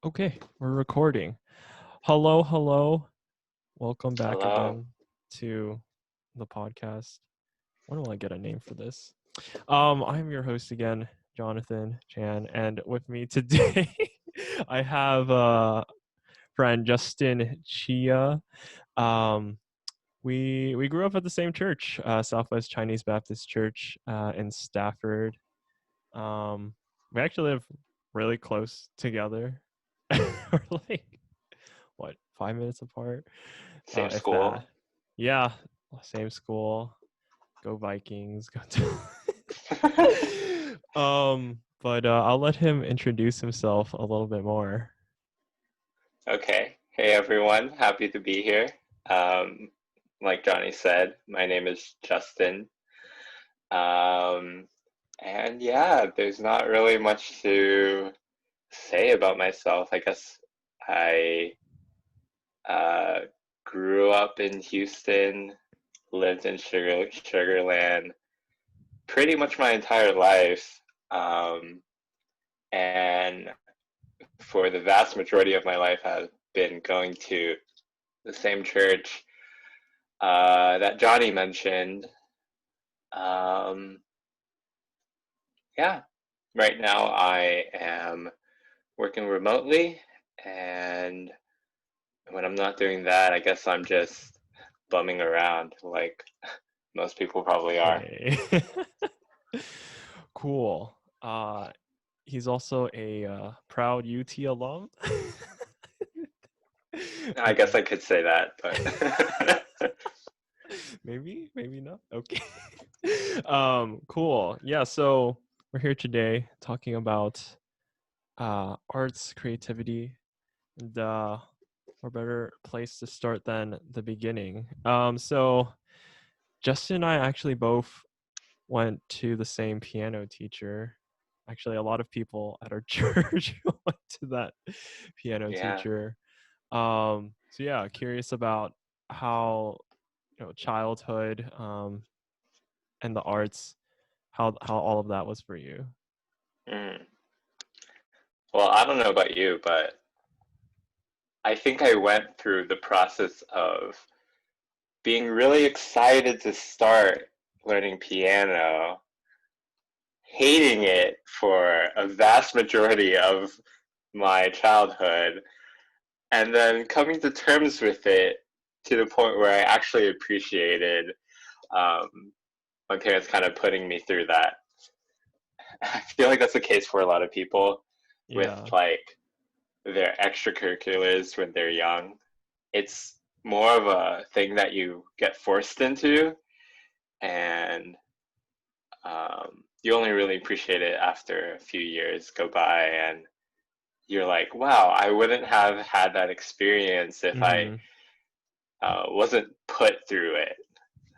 Okay, we're recording. Hello, hello. Welcome back Hello. again to the podcast. When will I get a name for this? I'm your host again, Jonathan Chan, and with me today I have friend Justin Chia. Um, we grew up at the same church, Southwest Chinese Baptist Church in Stafford. Um, we actually live really close together. We're like what 5 minutes apart, Same if that. school. Yeah, same school. Go Vikings. Go but I'll let him introduce himself a little bit more. Okay. Hey everyone. Happy to be here. Um, like Johnny said, my name is Justin. Um, and yeah, there's not really much to say about myself. I guess I uh, grew up in Houston, lived in Sugarland pretty much my entire life. And for the vast majority of my life, I've been going to the same church that Johnny mentioned. Um, yeah, right now I am working remotely, and when I'm not doing that, I guess I'm just bumming around like most people probably are. Hey. Cool. He's also a proud UT alum. I guess Okay. I could say that, but Maybe not. Okay. Cool. Yeah, so we're here today talking about arts, creativity, and what better place to start than the beginning. So Justin and I actually both went to the same piano teacher. Actually, a lot of people at our church went to that piano yeah. teacher. So yeah, curious about how childhood and the arts, how all of that was for you. Mm. Well, I don't know about you, but I think I went through the process of being really excited to start learning piano, hating it for a vast majority of my childhood, and then coming to terms with it to the point where I actually appreciated um, my parents kind of putting me through that. I feel like that's the case for a lot of people with Yeah. like their extracurriculars when they're young. It's more of a thing that you get forced into, and you only really appreciate it after a few years go by, and you're like, wow, I wouldn't have had that experience if I Mhm. wasn't put through it.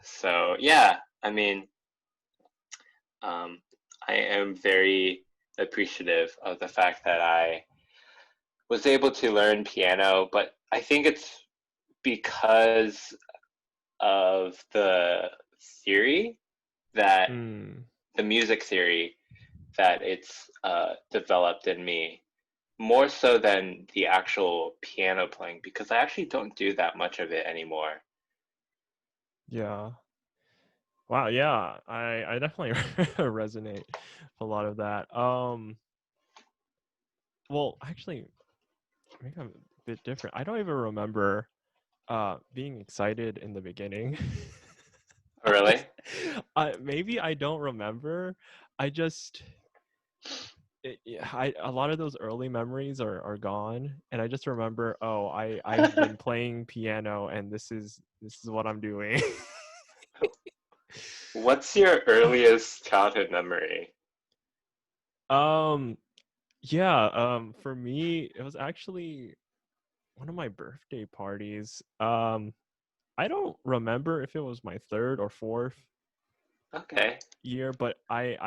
So yeah, I mean, um, I am very appreciative of the fact that I was able to learn piano, but I think it's because of the theory that Mm. the music theory that it's developed in me more so than the actual piano playing because I actually don't do that much of it anymore. Yeah. Wow, yeah. I definitely resonate with a lot of that. Well, actually, maybe I'm a bit different. I don't even remember being excited in the beginning. Oh, really? Maybe I don't remember. I just a lot of those early memories are gone, and I just remember, oh, I've been playing piano, and this is what I'm doing. What's your earliest childhood memory? um, yeah. For me, it was actually one of my birthday parties. I don't remember if it was my third or fourth Okay. year, but I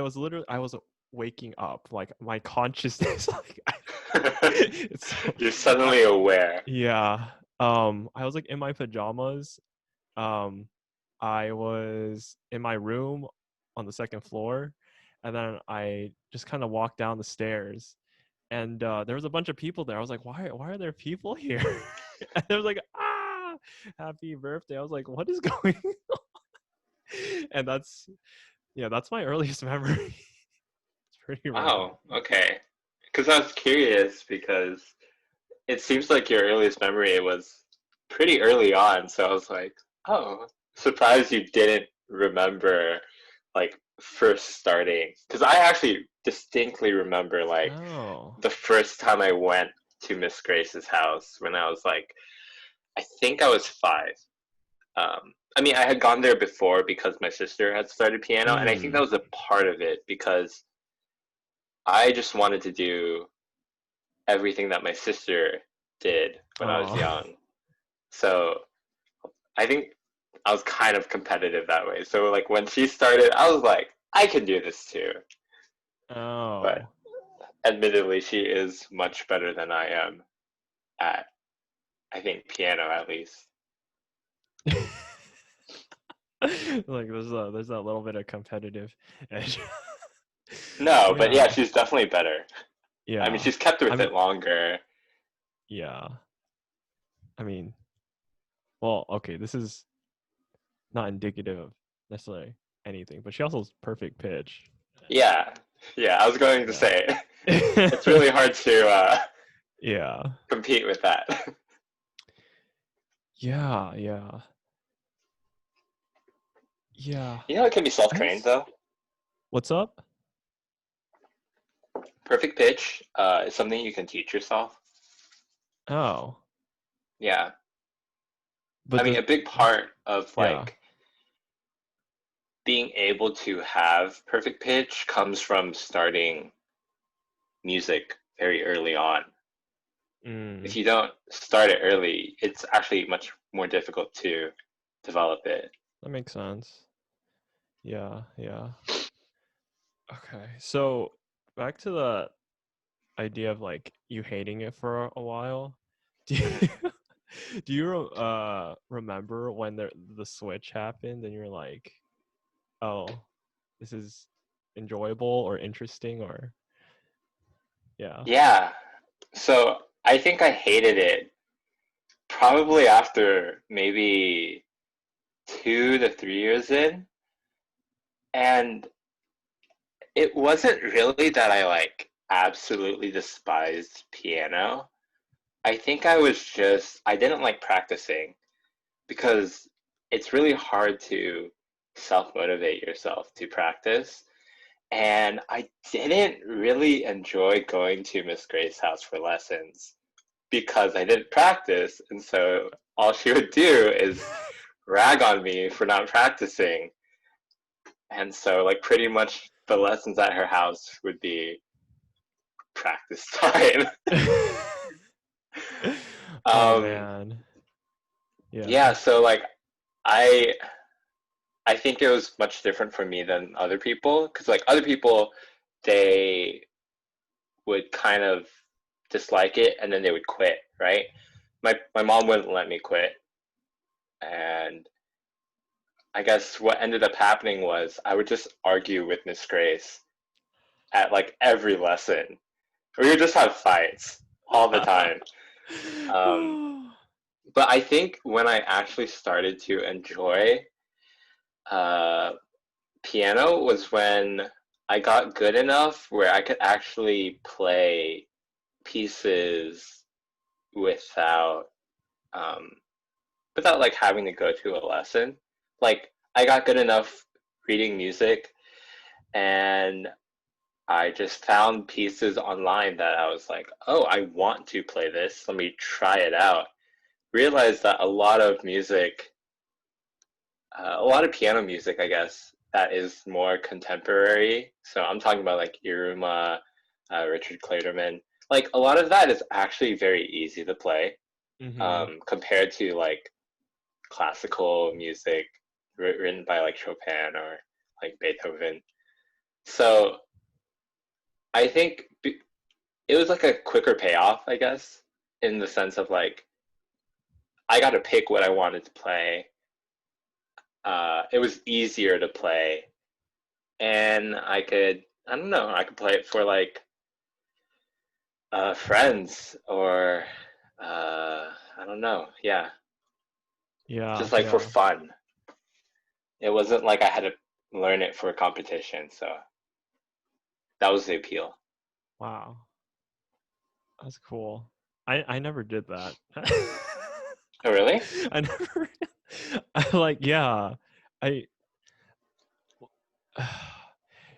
was waking up, like my consciousness, like it's so, You're I, suddenly aware. yeah. I was like in my pajamas. Um, I was in my room on the second floor, and then I just kind of walked down the stairs, and there was a bunch of people there. I was like, why are there people here? And it was like, happy birthday. I was like, what is going on? And that's my earliest memory. It's pretty random. Oh, okay. Because I was curious because it seems like your earliest memory was pretty early on. So I was like, oh, surprised you didn't remember like first starting. Because I actually distinctly remember like Oh. the first time I went to Miss Grace's house when I was like, I think I was 5. I mean, I had gone there before because my sister had started piano, and I think that Mm. was a part of it because I just wanted to do everything that my sister did when I was Oh. young. So I think I was kind of competitive that way. So like when she started, I was like, I can do this too. But Oh. admittedly, she is much better than I am at, I think, piano at least. Like there's that little bit of competitive edge. No, but Yeah. yeah, she's definitely better. I mean, Yeah. she's kept with I'm it longer. yeah. I mean, well, okay, this is not indicative of necessarily anything, but she also has perfect pitch. Yeah, yeah, I was going to Yeah. say it's really hard to Yeah. compete with that. Yeah, yeah. Yeah. You know, it can be I self-trained guess though. what's up? Perfect pitch is something you can teach yourself. Oh. Yeah, I But mean, the a big part of yeah. like being able to have perfect pitch comes from starting music very early on. If Mm, you don't start it early, it's actually much more difficult to develop it. that makes sense. Yeah, yeah. Okay. So back to the idea of like you hating it for a while. Do Mhm. you do you remember when the switch happened and you're like, "Oh, this is enjoyable or interesting or yeah." Yeah, so I think I hated it probably after maybe 2 to 3 years in, and it wasn't really that I like absolutely despised piano. I think I didn't like practicing because it's really hard to self motivate yourself to practice. And I didn't really enjoy going to Miss Grace's house for lessons because I didn't practice. And so all she would do is rag on me for not practicing. And so, like, pretty much the lessons at her house would be practice time. Oh um, man. Yeah. yeah, so like I I think it was much different for me than other people because like other people they would kind of dislike it and then they would quit, right? My mom wouldn't let me quit, and I guess what ended up happening was I would just argue with Miss Grace at like every lesson. We would just have fights all the time. Um, but I think when I actually started to enjoy uh, piano was when I got good enough where I could actually play pieces without um, without like having to go to a lesson. Like I got good enough reading music, and I just found pieces online that I was like, oh, I want to play this. Let me try it out. Realized that a lot of piano music, I guess, that is more contemporary. So I'm talking about like Iruma, Richard Clayderman. Like a lot of that is actually very easy to play Mm-hmm. compared to like classical music written by like Chopin or like Beethoven. So I think it was like a quicker payoff, I guess, in the sense of like I got to pick what I wanted to play. It was easier to play, and I could I don't know I could play it for like Friends or I don't know. Yeah, Yeah, just like for yeah. fun. It wasn't like I had to learn it for a competition, so that was the appeal. Wow. That's cool. I never did that. Oh, really? I never I like yeah. I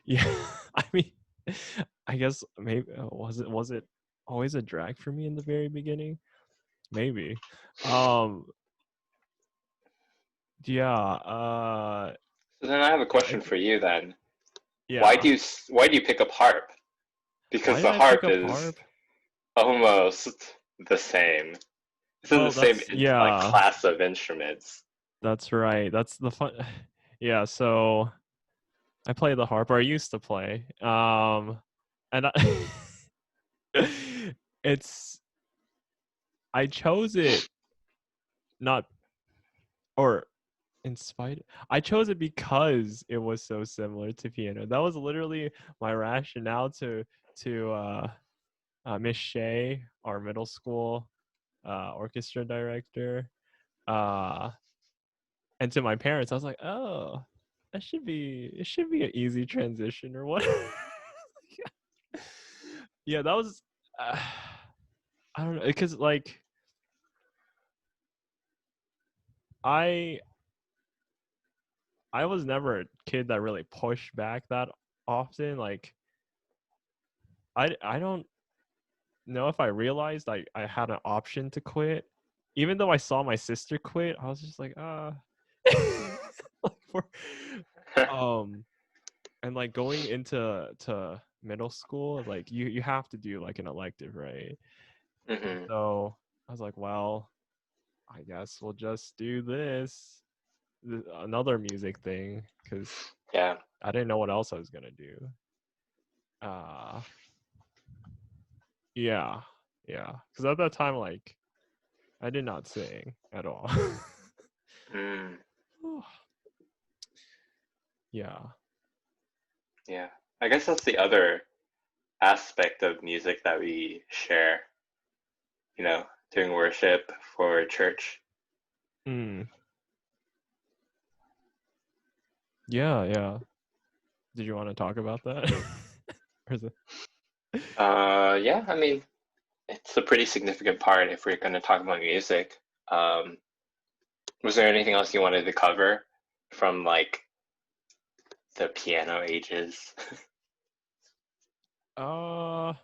yeah, I mean I guess maybe was it always a drag for me in the very beginning? Maybe. Um yeah, So then I have a I question for you then. Why yeah. do you why do you pick up harp? Why Because did the I pick harp up is harp? almost the same. It's in the Well, same that's like yeah, class of instruments. that's right. That's the fun. Yeah, so I play the harp, or I used to play. And it's I chose it not or in spite I chose it because it was so similar to piano. That was literally my rationale to Miss Shea, our middle school orchestra director. Uh and to my parents, I was like, "Oh, it should be an easy transition or what." Yeah, that was uh, I don't know because like I I was never a kid that really pushed back that often. Like I don't know if I realized I had an option to quit. Even though I saw my sister quit, I was just like, like for, um and like going into to middle school, like you have to do like an elective, right? And Hmm. so I was like, well, I guess we'll just do this, another music thing, because Yeah. I didn't know what else I was gonna do. Uh, yeah, yeah. Because at that time, like, I did not sing at all. Mm, Yeah. yeah. I guess that's the other aspect of music that we share, doing worship for church. Mm. Yeah, yeah. Did you want to talk about that? Or is it? Yeah, I mean, it's a pretty significant part if we're going to talk about music. Um, was there anything else you wanted to cover from like the piano ages? Uh,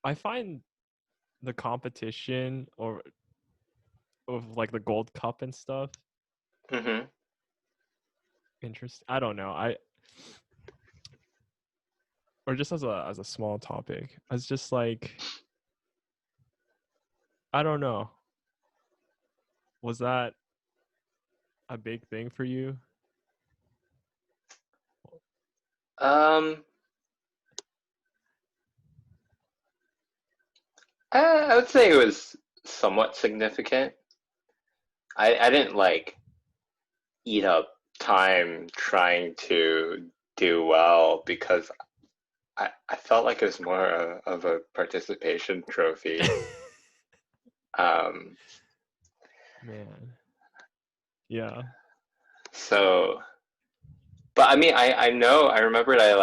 I find the competition or of like the Gold Cup and stuff Hmm. interesting. I don't know. I or just as a small topic, as just like I don't know. Was that a big thing for you? Um, I would say it was somewhat significant. I didn't like eat up time trying to do well because I felt like it was more of a participation trophy. Um, Man. Yeah. so, but I mean, I know, I remembered I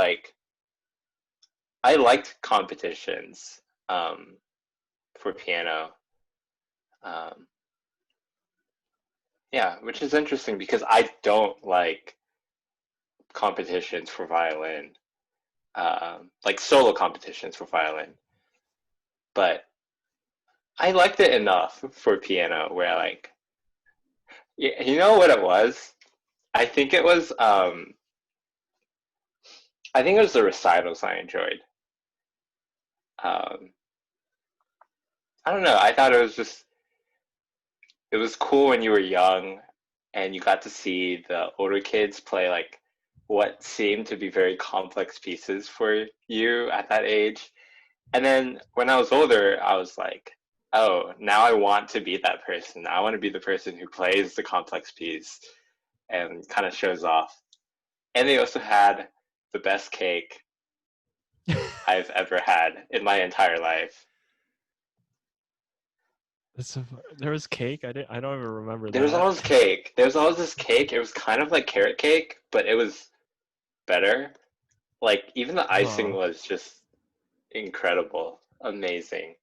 liked competitions for piano. Um, yeah, which is interesting because I don't like competitions for violin, like solo competitions for violin. But I liked it enough for piano where like, you know what it was? I think it was, I think it was the recitals I enjoyed. Um, I don't know. I thought it was cool when you were young and you got to see the older kids play like what seemed to be very complex pieces for you at that age. And then when I was older, I was like, oh, now I want to be that person. I want to be the person who plays the complex piece and kind of shows off. And they also had the best cake. I've ever had in my entire life. There was cake. I don't even remember There was that. always cake. There was always this cake. It was kind of like carrot cake, but it was better. Like even the icing Huh. was just incredible, amazing.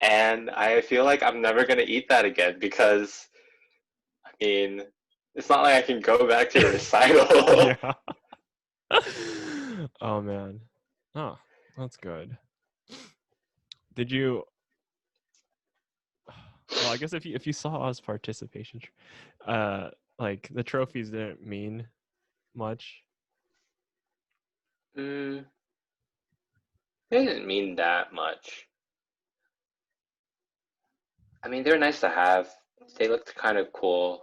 And I feel like I'm never gonna eat that again because I mean, it's not like I can go back to a recital. Yeah. Oh man. Oh, that's good. Did you? Well, I guess if you saw us participation, like the trophies didn't mean much. Mm, it didn't mean that much. I mean, they're nice to have. They looked kind of cool,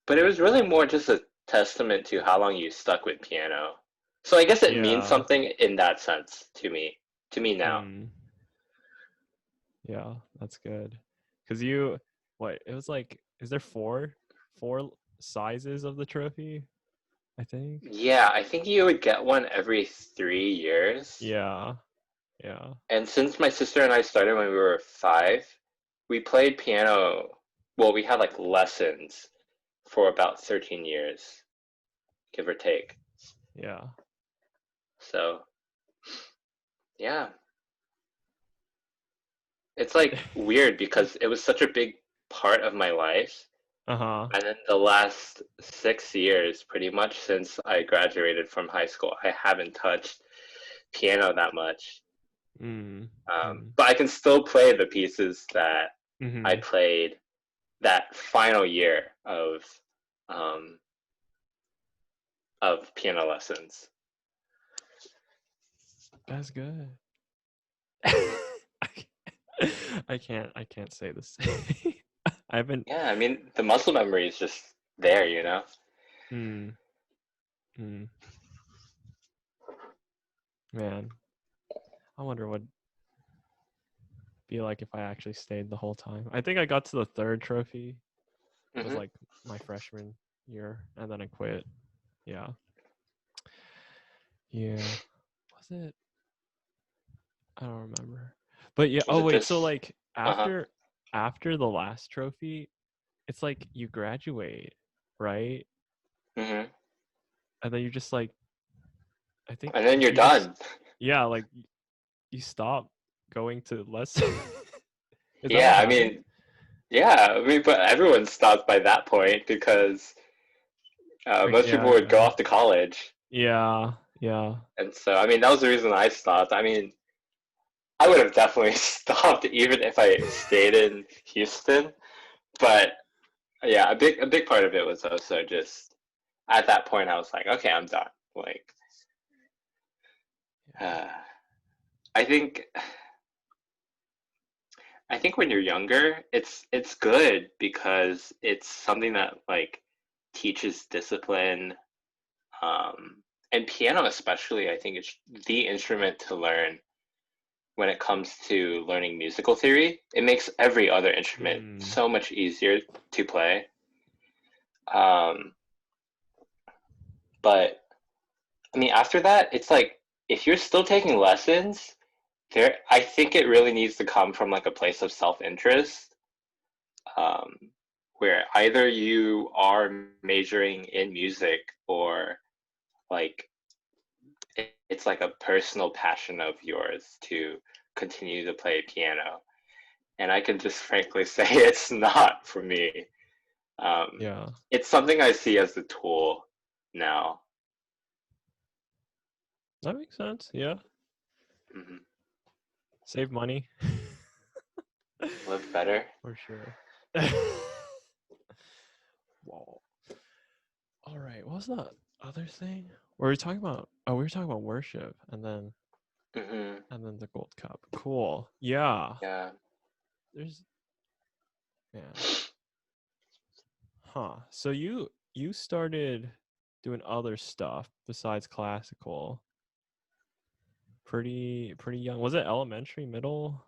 but it was really more just a testament to how long you stuck with piano. So I guess it means Yeah. something in that sense to me now. Hmm. Yeah, that's good. Cause you, what? It was like, is there four sizes of the trophy? I think. Yeah, I think you would get one every 3 years. Yeah. Yeah. And since my sister and I started when we were 5, we played piano. Well, we had like lessons for about 13 years, give or take. Yeah. So, yeah, it's like weird because it was such a big part of my life. Uh-huh. And then the last 6 years, pretty much since I graduated from high school, I haven't touched piano that much. Mm. Mm. But I can still play the pieces that I Mhm. played that final year um, of piano lessons. That's good. Hmm. I can't say the same. I haven't. Yeah, I mean the muscle memory is just there, you know. Mm. Mm. Man, I wonder what it'd be like if I actually stayed the whole time. I think I got to the third trophy. Was Hmm. like my freshman year, and then I quit. Yeah. Yeah. Was it? I don't remember. But yeah. Was Oh it wait. So just? like Uh huh. after the last trophy, it's like you graduate, right? Hmm. And then you just like I think And then you're you just done. yeah like you stop going to lessons. Is that Yeah, what I happened? mean, yeah, I mean, but everyone stopped by that point because Like most people yeah would go yeah off to college, yeah yeah and so I mean that was the reason I stopped. I mean, I would have definitely stopped even if I stayed in Houston, but yeah, a big part of it was also just at that point I was like, okay, I'm done. Like, yeah. uh, I think I think when you're younger, it's good because it's something that like teaches discipline, and piano especially. I think it's the instrument to learn when it comes to learning musical theory. It makes every other instrument Mm, so much easier to play. Um, but I mean, after that, it's like if you're still taking lessons, there, I think it really needs to come from like a place of self-interest, um, where either you are majoring in music or like it's like a personal passion of yours to continue to play piano. And I can just frankly say it's not for me. Um, yeah, it's something I see as a tool now. that makes sense. Yeah, Hmm. save money Live better. for sure. Wow. All right. What was that other thing? Were we talking about? Oh, we were talking about worship, Hmm. and then the Gold Cup. Cool. Yeah. Yeah. There's man. Huh. So you started doing other stuff besides classical pretty young. Was it elementary, middle?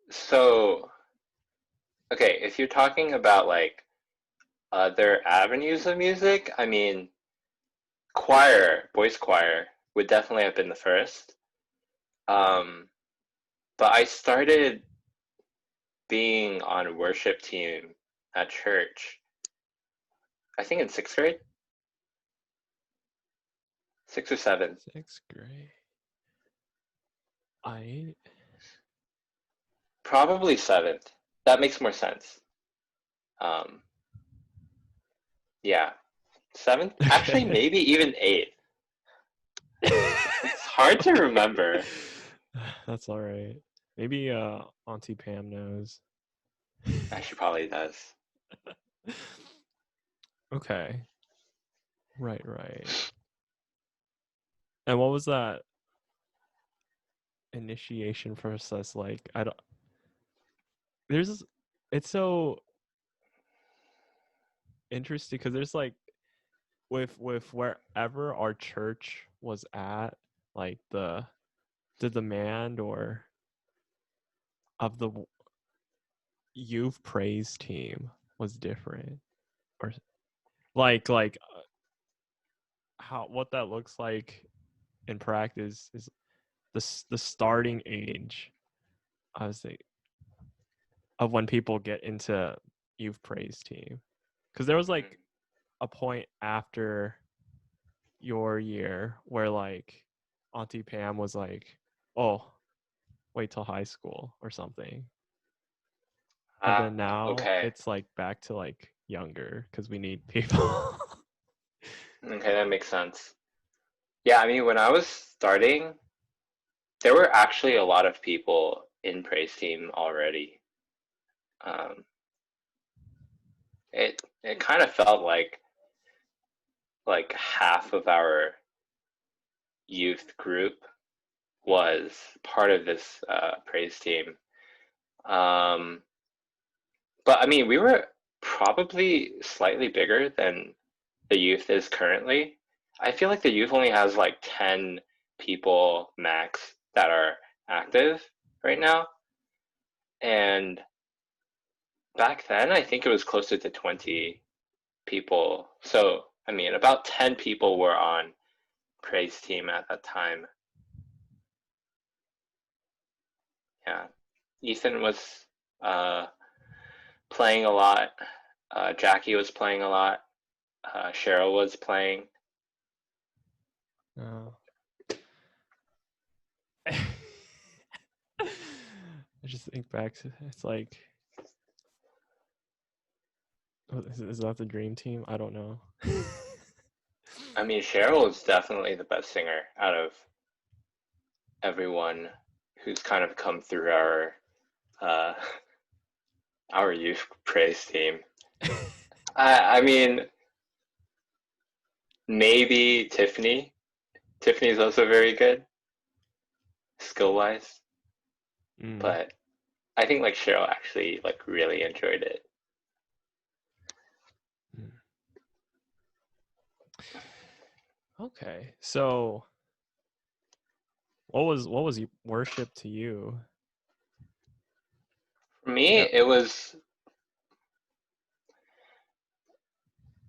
So, okay, if you're talking about like other avenues of music, I mean, choir, voice choir. would definitely have been the first. Um, but I started being on worship team at church, I think in sixth grade, sixth or seventh. Sixth grade. I Probably seventh. That makes more sense. Um, yeah, seventh. Actually, okay. maybe even eighth. It's hard to remember. That's all right. Maybe Auntie Pam knows. She probably does. Okay. Right, right. And what was that initiation process like? I don't there's this, it's so interesting because there's like with wherever our church was at, like the demand or of the youth praise team was different, or like how what that looks like in practice is the starting age, I was thinking, of when people get into youth praise team, because there was like a point after your year where like Auntie Pam was like, "Oh, wait till high school or something," and then now Okay. it's like back to like younger because we need people. Okay, that makes sense. Yeah, I mean, when I was starting, there were actually a lot of people in praise team already. Um, it kind of felt like half of our youth group was part of this praise team. Um, but I mean, we were probably slightly bigger than the youth is currently. I feel like the youth only has like 10 people max that are active right now. And back then, I think it was closer to 20 people. So, I mean, about 10 people were on praise team at that time. Yeah. Ethan was uh, playing a lot. Jackie was playing a lot. Cheryl was playing. Oh. I just think back to it's like, is that the dream team? I don't know. I mean, Cheryl is definitely the best singer out of everyone who's kind of come through uh, our youth praise team. I mean, maybe Tiffany. Tiffany's also very good, skill wise. Mm. But I think like Cheryl actually like really enjoyed it. Mm. Okay, so what was worship to you? For me, Yeah. it was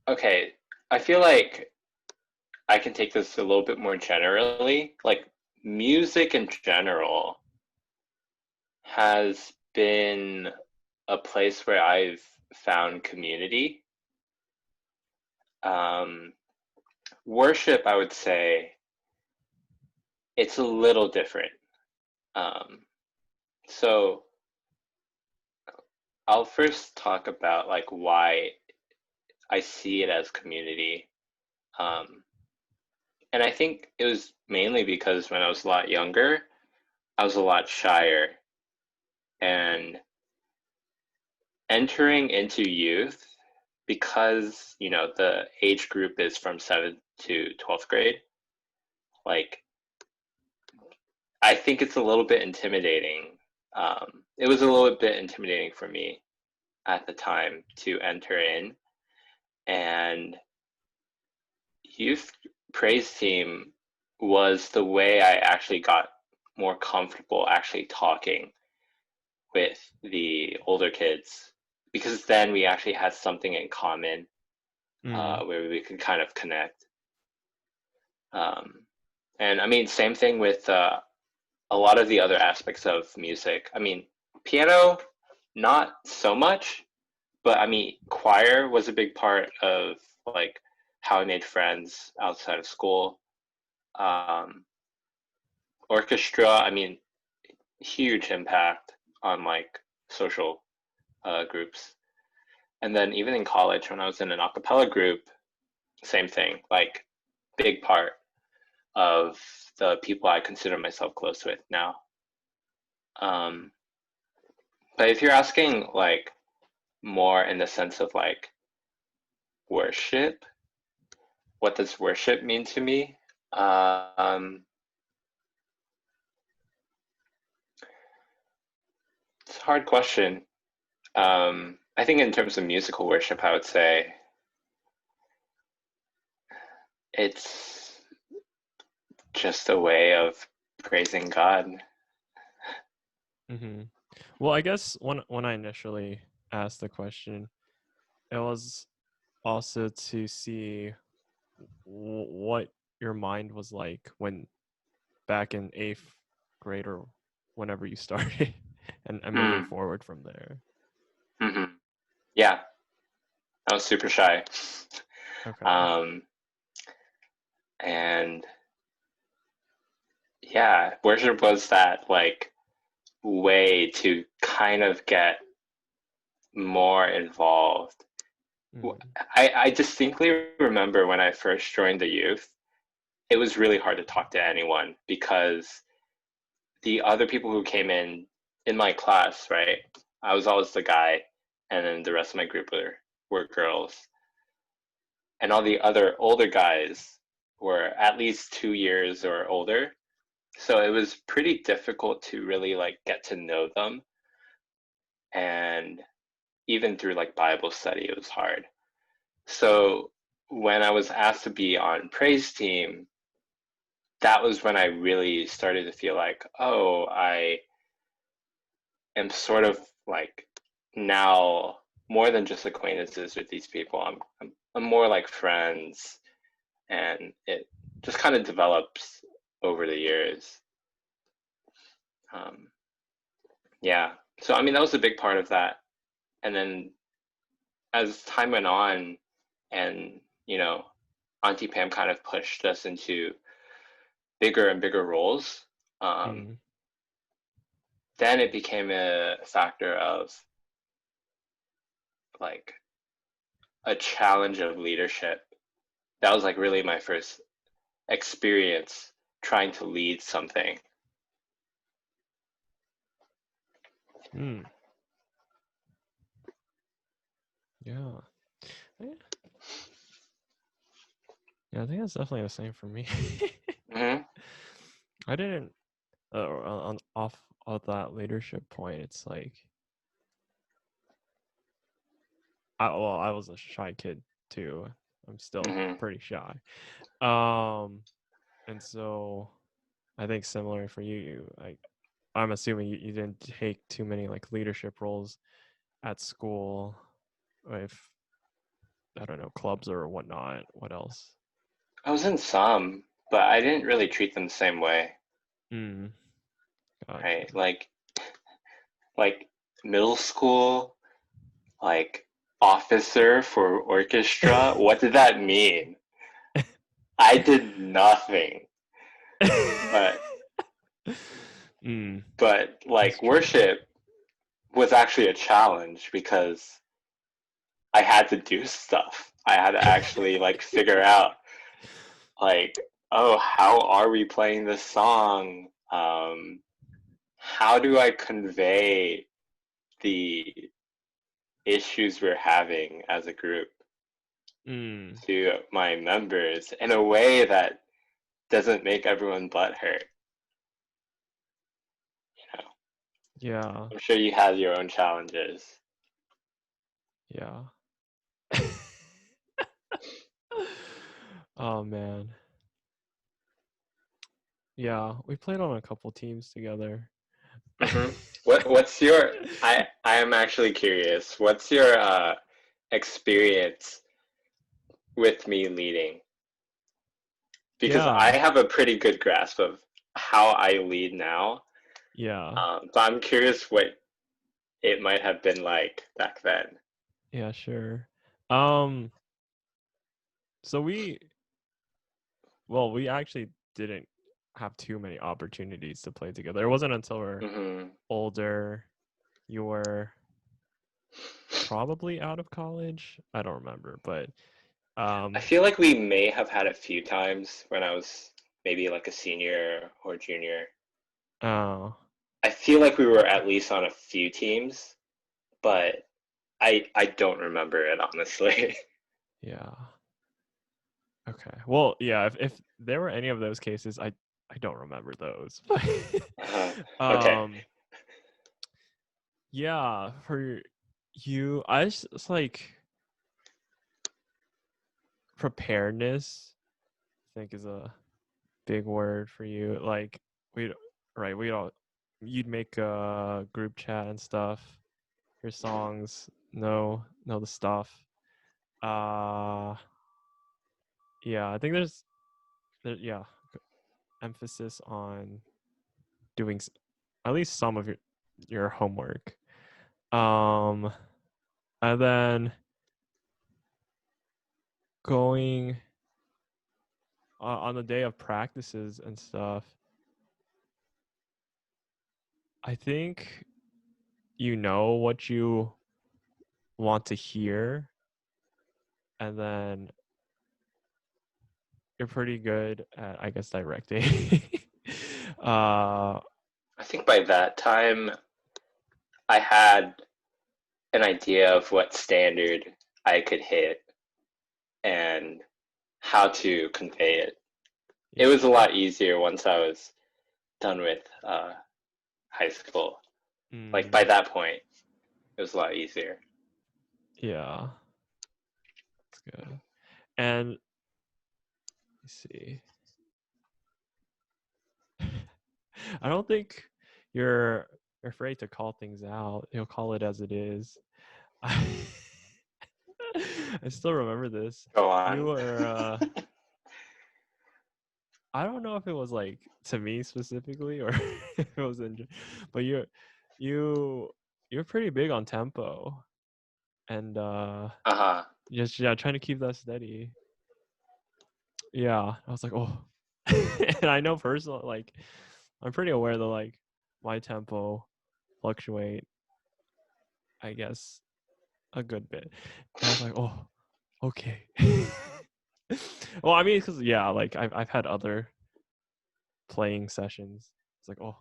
okay. I feel like I can take this a little bit more generally. Like music in general has been a place where I've found community. Um, Worship, I would say, it's a little different. Um, so I'll first talk about like why I see it as community. Um, and I think it was mainly because when I was a lot younger, I was a lot shyer. And entering into youth, because, you know, the age group is from 7th to 12th grade, like, I think it's a little bit intimidating. It was a little bit intimidating for me at the time to enter in. And youth praise team was the way I actually got more comfortable actually talking with the older kids, because then we actually had something in common Mm. where we could kind of connect. Um, And I mean, same thing with a lot of the other aspects of music. I mean, piano, not so much, but I mean, choir was a big part of like how I made friends outside of school. Um, Orchestra, I mean, huge impact on like social groups. And then even in college, when I was in an a cappella group, same thing, like big part of the people I consider myself close with now. Um, but if you're asking like more in the sense of like worship, what does worship mean to me? Um, it's a hard question. I think in terms of musical worship, I would say it's just a way of praising God. Mm-hmm. Well, I guess when I initially asked the question, it was also to see what your mind was like when back in eighth grade or whenever you started, and moving Mm, forward from there. hmm. Yeah, I was super shy. Okay. Um, and yeah, worship was that like way to kind of get more involved. Mm. I distinctly remember when I first joined the youth, it was really hard to talk to anyone because the other people who came in my class, right? I was always the guy, and then the rest of my group were girls, and all the other older guys were at least 2 years or older. So it was pretty difficult to really like get to know them, and even through like Bible study, it was hard. So when I was asked to be on praise team, that was when I really started to feel like, oh, I am sort of like now more than just acquaintances with these people. I'm more like friends, and it just kind of develops over the years. Um, yeah. So I mean, that was a big part of that. And then as time went on, and you know, Auntie Pam kind of pushed us into bigger and bigger roles. Um, Mm. then it became a factor of like a challenge of leadership. That was like really my first experience trying to lead something. Mm. Yeah. Yeah. Yeah, I think that's definitely the same for me. Mm-hmm. I didn't on off of that leadership point. It's like I was a shy kid too. I'm still Mm-hmm. pretty shy. Um, and so I think similar for you. I'm assuming you didn't take too many like leadership roles at school, with I don't know clubs or whatnot. What else? I was in some, but I didn't really treat them the same way, Mm, gotcha. right? Like middle school, like officer for orchestra. What did that mean? I did nothing. But mm, that's like true. worship was actually a challenge because I had to do stuff. I had to actually like figure out like, oh, how are we playing this song? How do I convey the issues we're having as a group Mm, to my members in a way that doesn't make everyone butthurt? You know, yeah, I'm sure you had your own challenges. yeah. Oh man. Yeah, we played on a couple teams together. Mm-hmm. What's your? I am actually curious. What's your experience with me leading? because I Yeah. have a pretty good grasp of how I lead now. Yeah. But I'm curious what it might have been like back then. Yeah, sure. Um, so we actually didn't have too many opportunities to play together. It wasn't until we're Hmm. older, you were probably out of college. I don't remember, but I um, feel like we may have had a few times when I was maybe like a senior or junior. oh, I feel like we were at least on a few teams, but I don't remember it honestly. yeah. Okay. Well, yeah, if there were any of those cases, I don't remember those. Uh, okay. um, yeah, for you, I just it's like preparedness, I think is a big word for you. Like we right, we all you'd make a group chat and stuff, your songs, know the stuff. Uh yeah, I think yeah, emphasis on doing at least some of your homework. Um, and then going on the day of practices and stuff. I think you know what you want to hear, and then you're pretty good at, I guess, directing. uh, I think by that time I had an idea of what standard I could hit and how to convey it. It yeah, was a lot easier once I was done with high school. Like by mm, that point, it was a lot easier. yeah, that's good. And let's see. I don't think you're afraid to call things out. You'll call it as it is. I, I still remember this. Go You on. were I don't know if it was like to me specifically or if it was in but you you're pretty big on tempo and Uh-huh. just yeah, trying to keep that steady. Yeah. I was like, "Oh." And I know personal like I'm pretty aware that like my tempo fluctuate, I guess, a good bit. And I was like, "Oh, okay." Well, I mean, because yeah, like I've had other playing sessions. It's like, oh,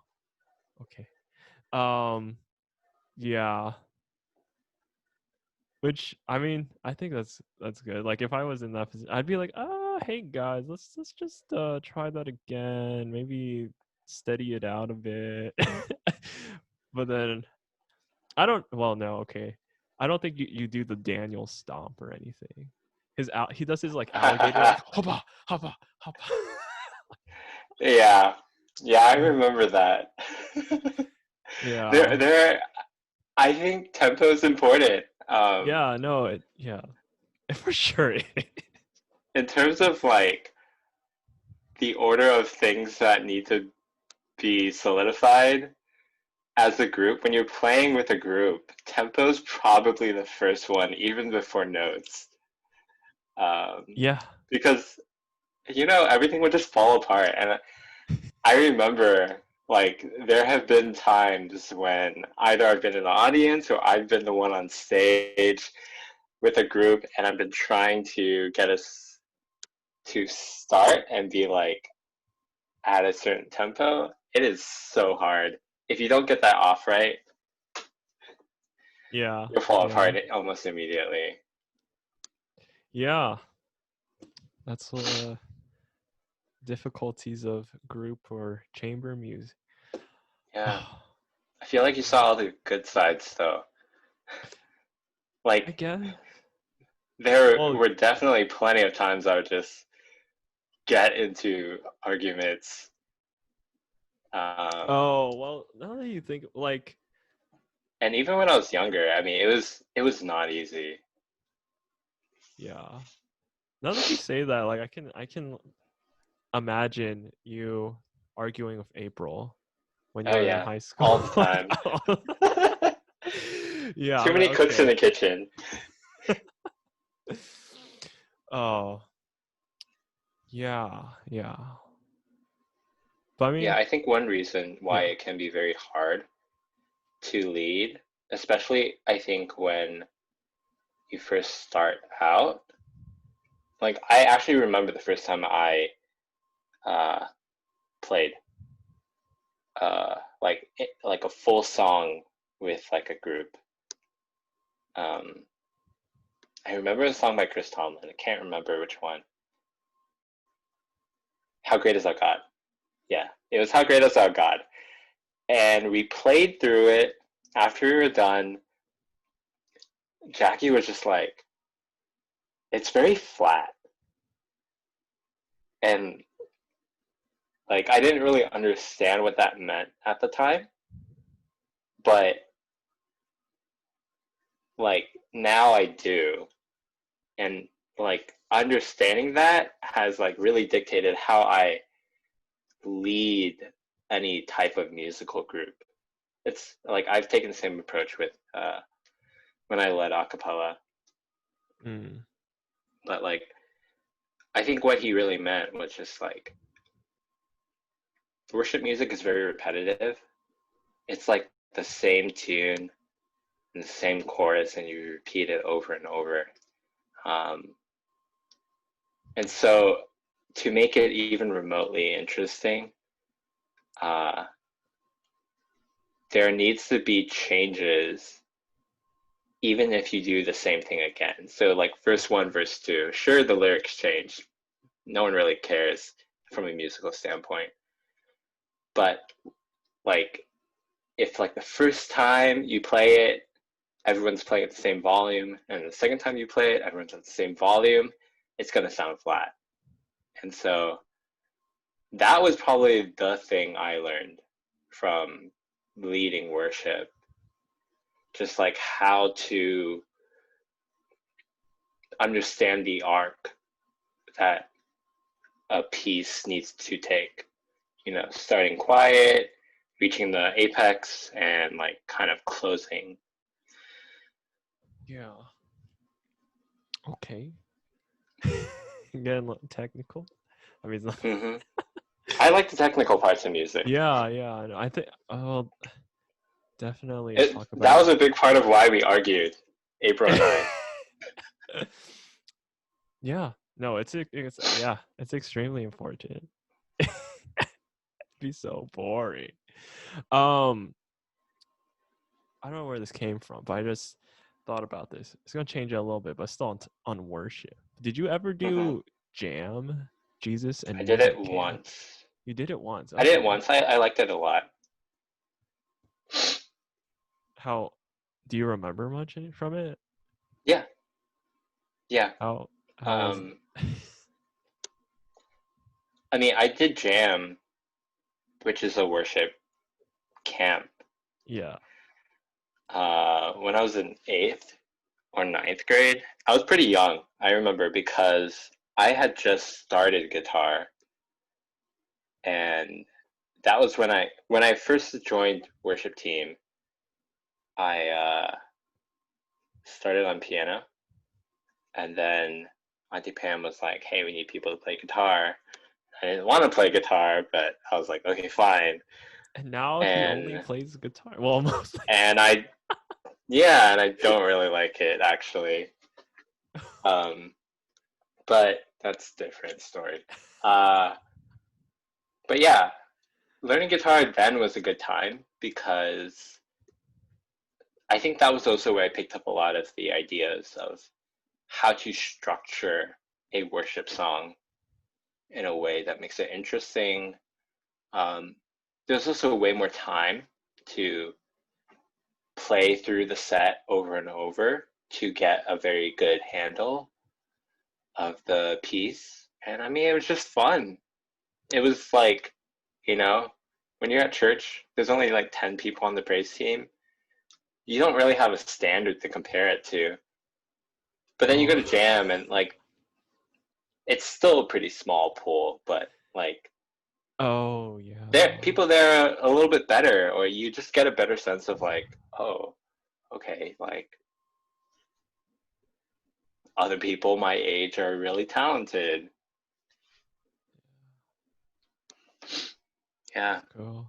okay. Um, yeah. Which I mean, I think that's good. Like if I was in that position, I'd be like, hey guys, let's just try that again. Maybe steady it out a bit. But then I don't. Well, no, okay. I don't think you do the Daniel stomp or anything. He does his like alligator like hoppa hoppa hoppa. Yeah. Yeah, I remember that. Yeah. There I think tempo is important. Yeah, no, yeah, for sure. In terms of like the order of things that need to be solidified as a group, when you're playing with a group, tempo is probably the first one, even before notes. Um, Yeah. because, everything would just fall apart. And I remember, like, there have been times when either I've been in the audience or I've been the one on stage with a group, and I've been trying to get us to start and be like at a certain tempo. It is so hard. If you don't get that off right, Yeah. you'll fall Yeah. apart almost immediately. Yeah. That's difficulties of group or chamber music. Yeah. I feel like you saw all the good sides though. I Like guess. there Well, were definitely plenty of times I would just get into arguments. Um, oh, well, now that you think like and even when I was younger, I mean, it was not easy. yeah. Now that you say that, like I can imagine you arguing with April when you Oh were in yeah, high school. all the time. Yeah, Too I'm like, many cooks in okay. the kitchen. Oh, yeah, yeah. But I Yeah, mean, I think one reason why yeah. it can be very hard to lead, especially I think when you first start out. Like I actually remember the first time I uh, played like a full song with like a group. Um, I remember a song by Chris Tomlin. I can't remember which one. How Great Is Our God? Yeah, it was How Great Is Our God. And we played through it. After we were done, Jackie was just like, "It's very flat," and like I didn't really understand what that meant at the time, but like now I do, and like understanding that has like really dictated how I lead any type of musical group. It's like I've taken the same approach with when I led a cappella, Mm, but like I think what he really meant was just like worship music is very repetitive. It's like the same tune and the same chorus, and you repeat it over and over. Um, and so to make it even remotely interesting, uh, there needs to be changes even if you do the same thing again. So like verse one, verse two, sure the lyrics change. No one really cares from a musical standpoint. But like if like the first time you play it, everyone's playing at the same volume, and the second time you play it, everyone's at the same volume, it's gonna sound flat. And so that was probably the thing I learned from leading worship, just like how to understand the arc that a piece needs to take. You know, starting quiet, reaching the apex, and like kind of closing. yeah. Okay. Getting a little technical. I mean, it's not, Hmm. I like the technical parts of music. yeah, yeah. I know. I think I'll definitely It talk that was about. a big part of why we argued, April and I. Yeah. No, it's yeah, it's extremely important. Be so boring. Um, I don't know where this came from, but I just thought about this. It's gonna change it a little bit, but still on worship. Did you ever Hmm. do jam, Jesus I and did it music camp? once. You did it once. I did it Okay. once. I liked it a lot. How do you remember much from it? Yeah, yeah. How how was Um, I mean, I did jam, which is a worship camp, yeah. when I was in eighth or ninth grade. I was pretty young, I remember, because I had just started guitar, and that was when I first joined worship team. I started on piano, and then Auntie Pam was like, "Hey, we need people to play guitar." I didn't want to play guitar, but I was like, "Okay, fine." And now he only And plays guitar. Well, almost like and I yeah, and I don't really like it actually. Um, but that's a different story. Uh, but yeah, learning guitar then was a good time because I think that was also where I picked up a lot of the ideas of how to structure a worship song in a way that makes it interesting. Um, there's also way more time to play through the set over and over to get a very good handle of the piece. And I mean, it was just fun. It was like, you know, when you're at church, there's only like 10 people on the praise team. You don't really have a standard to compare it to. But then you go oh to jam and like, it's still a pretty small pool, but Like Oh yeah. there, people there are a little bit better, or you just get a better sense of like, oh, okay, like other people my age are really talented. Yeah. Cool.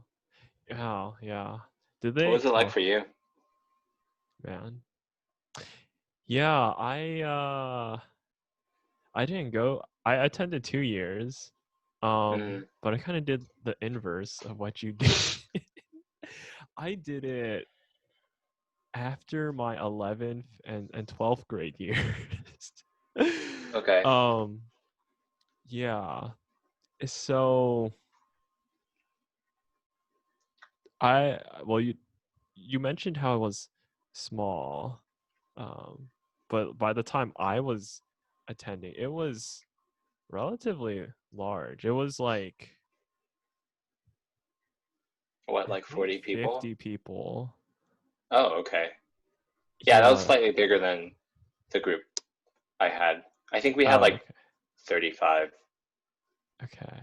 Yeah, yeah. Did What they? was it like Oh for you? man. Yeah, I didn't go. I attended 2 years. Mm, But I kind of did the inverse of what you did. I did it after my 11th and 12th grade years. okay. um yeah. So I well you mentioned how it was small. But by the time I was attending, it was relatively large. It was like What, I like think 40 people? 50 people. Oh, okay. Yeah, that was Yeah. slightly bigger than the group I had. I think we had Oh, like okay. 35. Okay.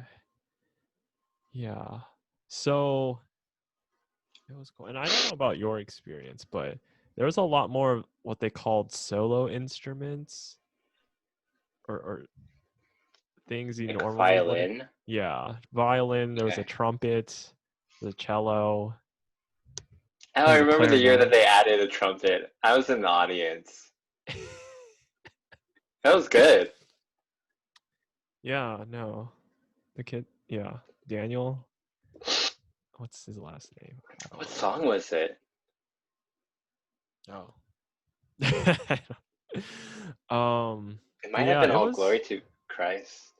Yeah. So it was cool. And I don't know about your experience, but there was a lot more of what they called solo instruments or things you Like normally wouldn't. violin. Yeah. Violin, there was a Okay. trumpet, the cello, Oh, there I was a remember the year that clarinet. they added a trumpet. I was in the audience. That was good. Yeah, no. The kid, yeah. Daniel, what's his last name? I don't What song remember. was it? Oh. It But might have yeah, been it All was Glory to Christ.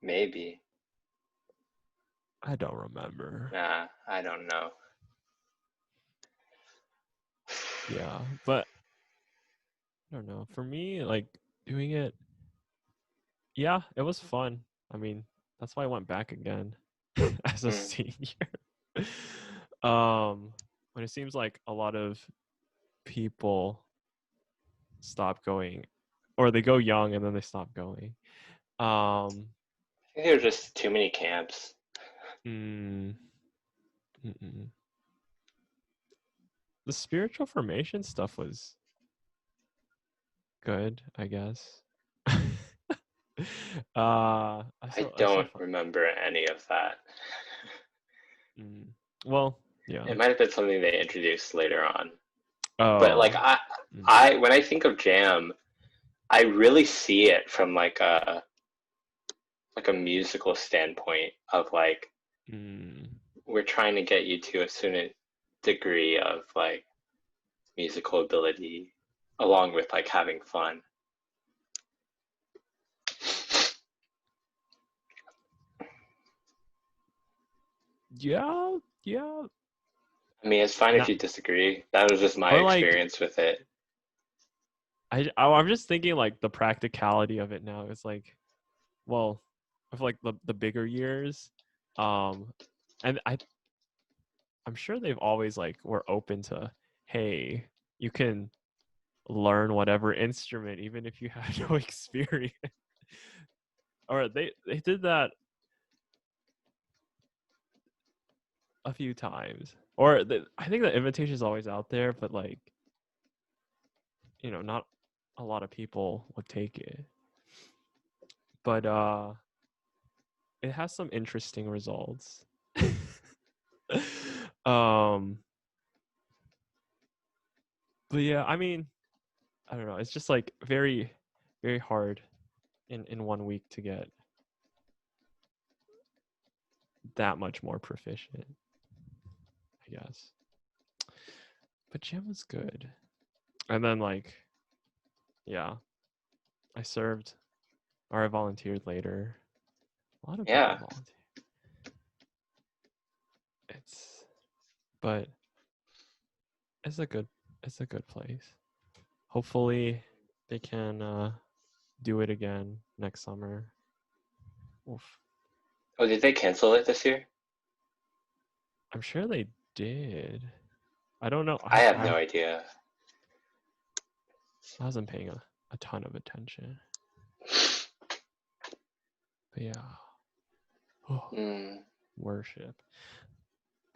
Maybe. I don't remember. Nah, I don't know. Yeah, but I don't know. For me, like doing it, yeah, it was fun. I mean, that's why I went back again as a Hmm. senior. um, when it seems like a lot of people stop going, or they go young and then they stop going. Um, I think there were just too many camps. mm, mm-mm. The spiritual formation stuff was good, I guess. I I saw don't remember any of that. mm, well, yeah. It might have been something they introduced later on. But like Oh, I mm, I when I think of jam, I really see it from like a musical standpoint of like mm, we're trying to get you to a certain degree of like musical ability along with like having fun. yeah, yeah. I mean, it's fine if Not you disagree. That was just my or like experience with it. I'm just thinking like the practicality of it now. It's like, well, with like the bigger years, um, and I'm sure they've always like were open to, hey, you can learn whatever instrument even if you had no experience. Or they did that a few times. Or I think the invitation is always out there, but like not a lot of people would take it. But it has some interesting results. um, but yeah, I mean, I don't know. It's just like very, very hard in 1 week to get that much more proficient, I guess. But gym was good. And then like, yeah, I served or I volunteered later. A lot of people Yeah. volunteer. It's but it's a good place. Hopefully they can do it again next summer. Oof. Oh, did they cancel it this year? I'm sure they did. I don't know. I have no idea. I wasn't paying a ton of attention. But yeah. Oh, Mm. worship.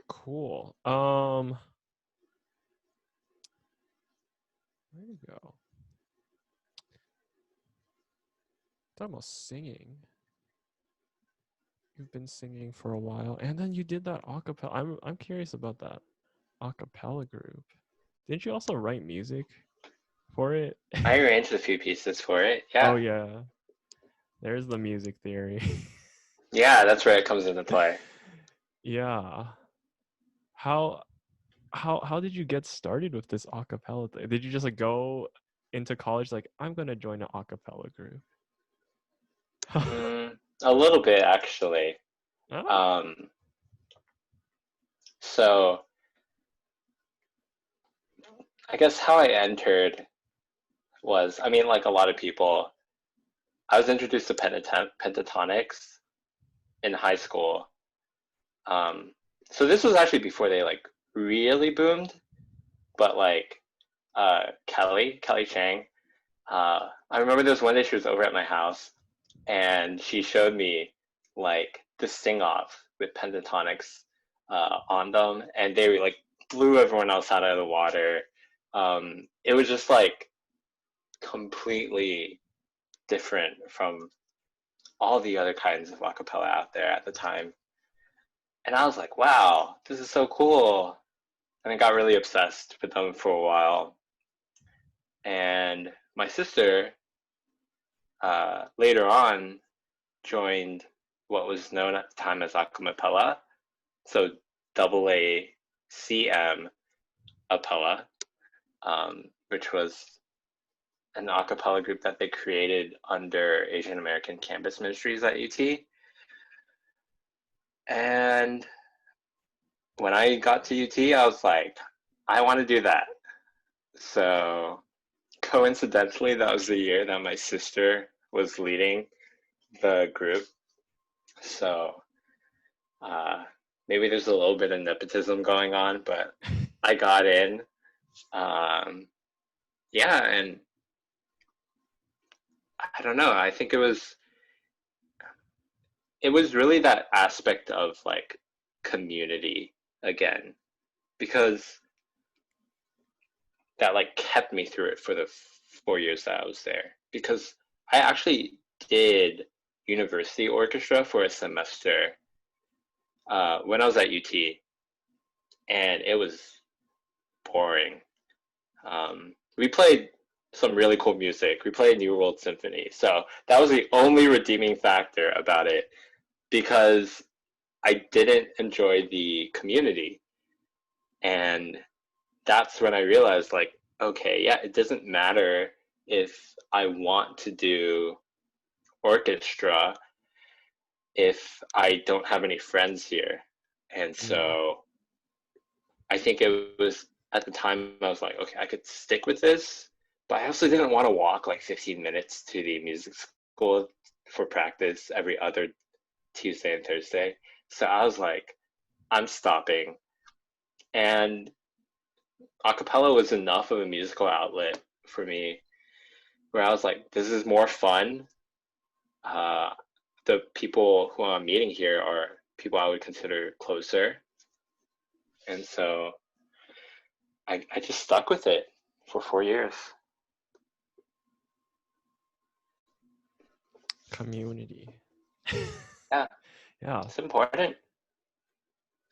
Cool. Where you go? Talking about singing. You've been singing for a while, and then you did that acapella. I'm curious about that acapella group. Didn't you also write music for it? I arranged a few pieces for it. Oh Yeah. yeah, there's the music theory. Yeah, that's where it comes into play. Yeah. How how did you get started with this acapella thing? Did you just like go into college like I'm gonna join an acapella group? A little bit, actually. Oh. Um, so I guess how I entered was, I mean, like a lot of people, I was introduced to pentatonics in high school. Um, so this was actually before they like really boomed, but like Kelly Chang, I remember there was one day she was over at my house and she showed me like the sing off with pentatonics on them, and they like blew everyone else out of the water. It was just like completely different from all the other kinds of acapella out there at the time. And I was like, wow, this is so cool. And I got really obsessed with them for a while. And my sister later on joined what was known at the time as Acapella, so AACM Apella, which was an a cappella group that they created under Asian American Campus Ministries at UT. And when I got to UT, I was like, I want to do that. So coincidentally, that was the year that my sister was leading the group. So uh, maybe there's a little bit of nepotism going on, but I got in. Um, yeah, and I don't know. I think it was really that aspect of like community again, because that like kept me through it for the 4 years that I was there. Because I actually did university orchestra for a semester when I was at UT, and it was boring. We played some really cool music. We played New World Symphony, so that was the only redeeming factor about it, because I didn't enjoy the community. And that's when I realized, like, okay, yeah, it doesn't matter if I want to do orchestra if I don't have any friends here. And Mm. so I think it was at the time I was like, okay, I could stick with this, but I also didn't want to walk like 15 minutes to the music school for practice every other Tuesday and Thursday. So I was like, I'm stopping. And acapella was enough of a musical outlet for me where I was like, this is more fun. Uh, the people who I'm meeting here are people I would consider closer. And so I just stuck with it for 4 years. Community. Yeah, Yeah. it's important.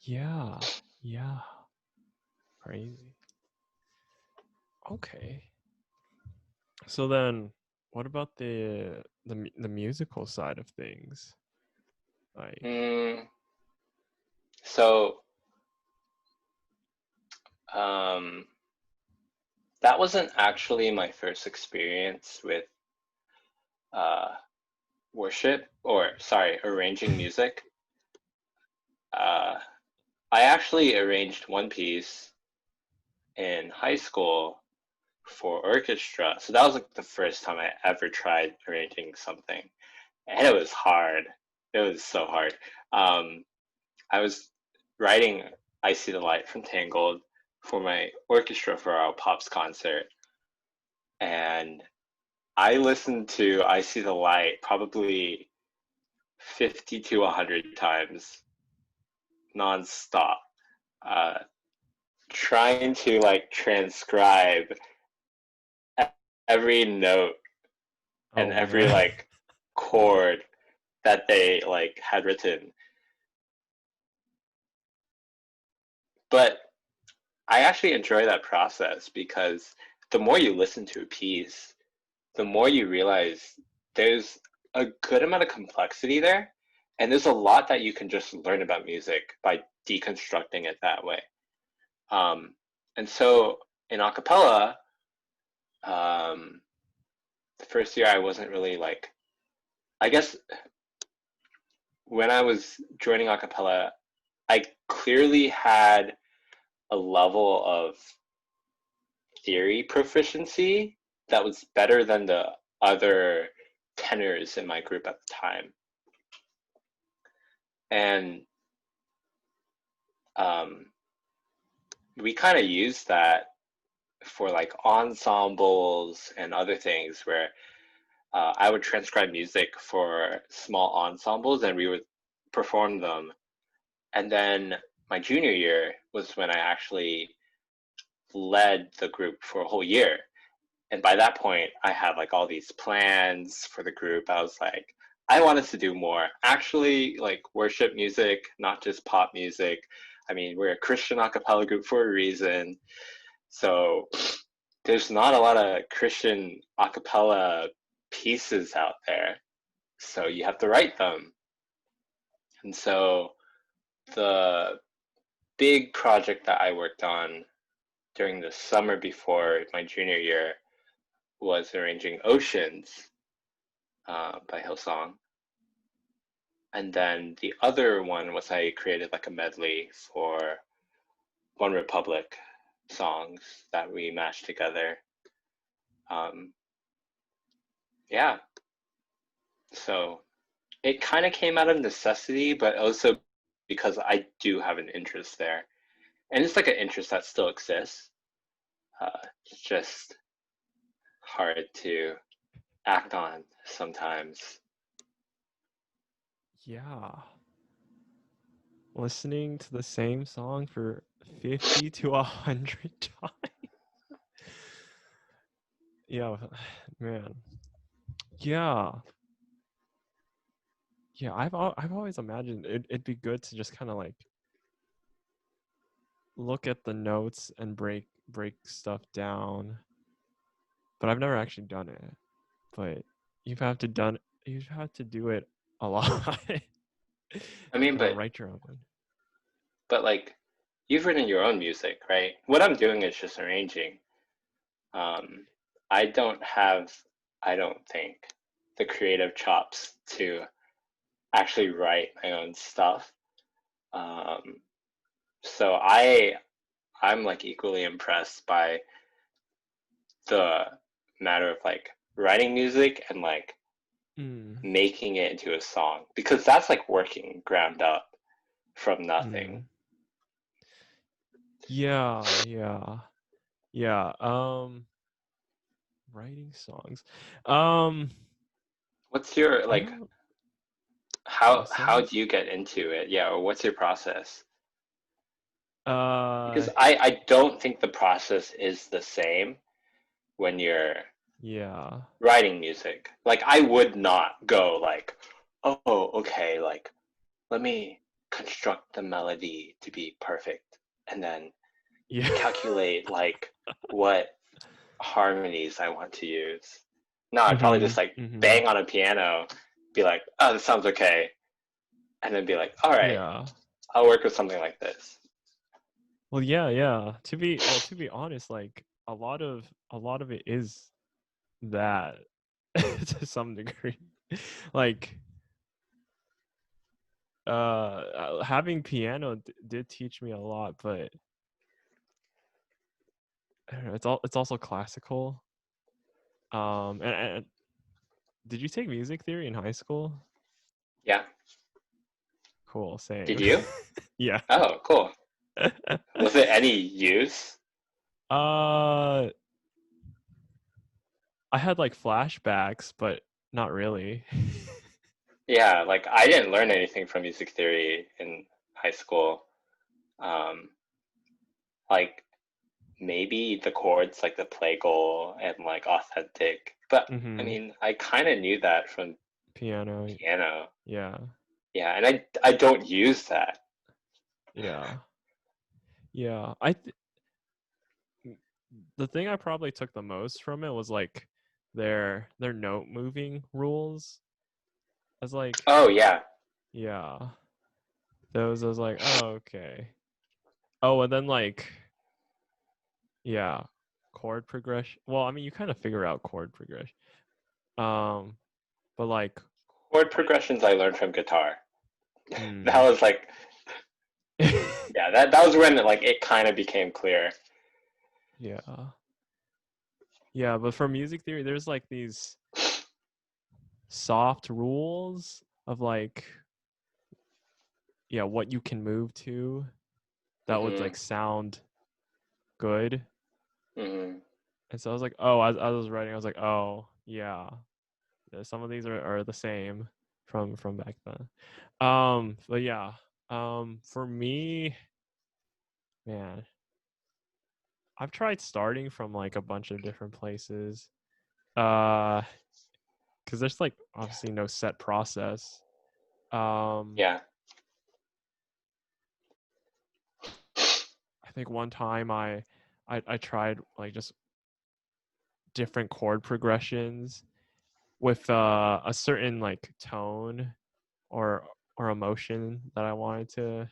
Yeah. Yeah. Crazy. Okay. So then, what about the musical side of things? Like, Mm, so um, that wasn't actually my first experience with uh, worship, or sorry, arranging music. Uh, I actually arranged one piece in high school for orchestra. So that was like the first time I ever tried arranging something. And it was hard. It was so hard. Um, I was writing I See the Light from Tangled for my orchestra for our Pops concert. And I listened to I See the Light probably 50 to 100 times nonstop, uh, trying to like transcribe every note and Oh every man. like chord that they like had written. But I actually enjoy that process because the more you listen to a piece, the more you realize there's a good amount of complexity there. And there's a lot that you can just learn about music by deconstructing it that way. Um, and so in acapella, um, the first year I wasn't really like, I guess when I was joining acapella, I clearly had a level of theory proficiency that was better than the other tenors in my group at the time. And um, we kind of used that for like ensembles and other things where I would transcribe music for small ensembles and we would perform them. And then my junior year was when I actually led the group for a whole year. And by that point, I had like all these plans for the group. I was like, I want us to do more actually like worship music, not just pop music. I mean, we're a Christian a cappella group for a reason. So there's not a lot of Christian a cappella pieces out there. So you have to write them. And so the big project that I worked on during the summer before my junior year was arranging Oceans by Hillsong. And then the other one was I created like a medley for One Republic songs that we mashed together. Um, yeah, so it kind of came out of necessity, but also because I do have an interest there. And it's like an interest that still exists. It's just hard to act on sometimes. Yeah. Listening to the same song for 50 to 100 times. Yeah, man. Yeah. Yeah, I've always imagined it'd be good to just kind of like look at the notes and break stuff down. But I've never actually done it. But you've had to do it a lot I to mean, kind of but write your own. but like you've written your own music, right? What I'm doing is just arranging. Um, I don't have, I don't think, the creative chops to actually write my own stuff. Um, so I'm like equally impressed by the matter of like writing music and like Mm, making it into a song because that's like working ground up from nothing. mm. Yeah, yeah. Yeah. Writing songs. Um, What's your I like don't how process. do you get into it? Yeah, or what's your process? Uh, Because I don't think the process is the same when you're yeah. writing music. Like I would not go like, oh, okay, like let me construct the melody to be perfect and then Yeah. calculate like what harmonies I want to use. No, I'd probably just Mhm. like Mhm. bang on a piano, be like, oh, this sounds okay, and then be like, all right, Yeah. I'll work with something like this. Well, yeah, yeah. To be honest, like a lot of it is that to some degree. Like having piano did teach me a lot, but I don't know, it's also classical. And did you take music theory in high school? Yeah. Cool, Did same. you? Yeah. Oh, cool. Was it any use? uh I had like flashbacks, but not really. Yeah, like I didn't learn anything from music theory in high school. Um, like maybe the chords like the plagal and like authentic. But I Mm-hmm. mean, I kind of knew that from Piano. piano. Yeah. Yeah, and I don't use that. Yeah. Yeah. The thing I probably took the most from it was like their note moving rules. I was like, Oh yeah. yeah. Those I was like, oh, okay. Oh, and then like, yeah, chord progression. Well, I mean, you kind of figure out chord progression. Um, but like, Chord progressions I learned from guitar. That hmm. was like yeah, that was when like it kind of became clear. Yeah. Yeah, but for music theory, there's like these soft rules of like, yeah, what you can move to that would Hmm. like sound good. Hmm. And so I was like, oh, as I was writing, I was like, oh, yeah, some of these are the same from back then. But yeah, for me, man, I've tried starting from like a bunch of different places. Uh, because there's like obviously no set process. Um, Yeah. I think one time I tried like just different chord progressions with a certain like tone or emotion that I wanted to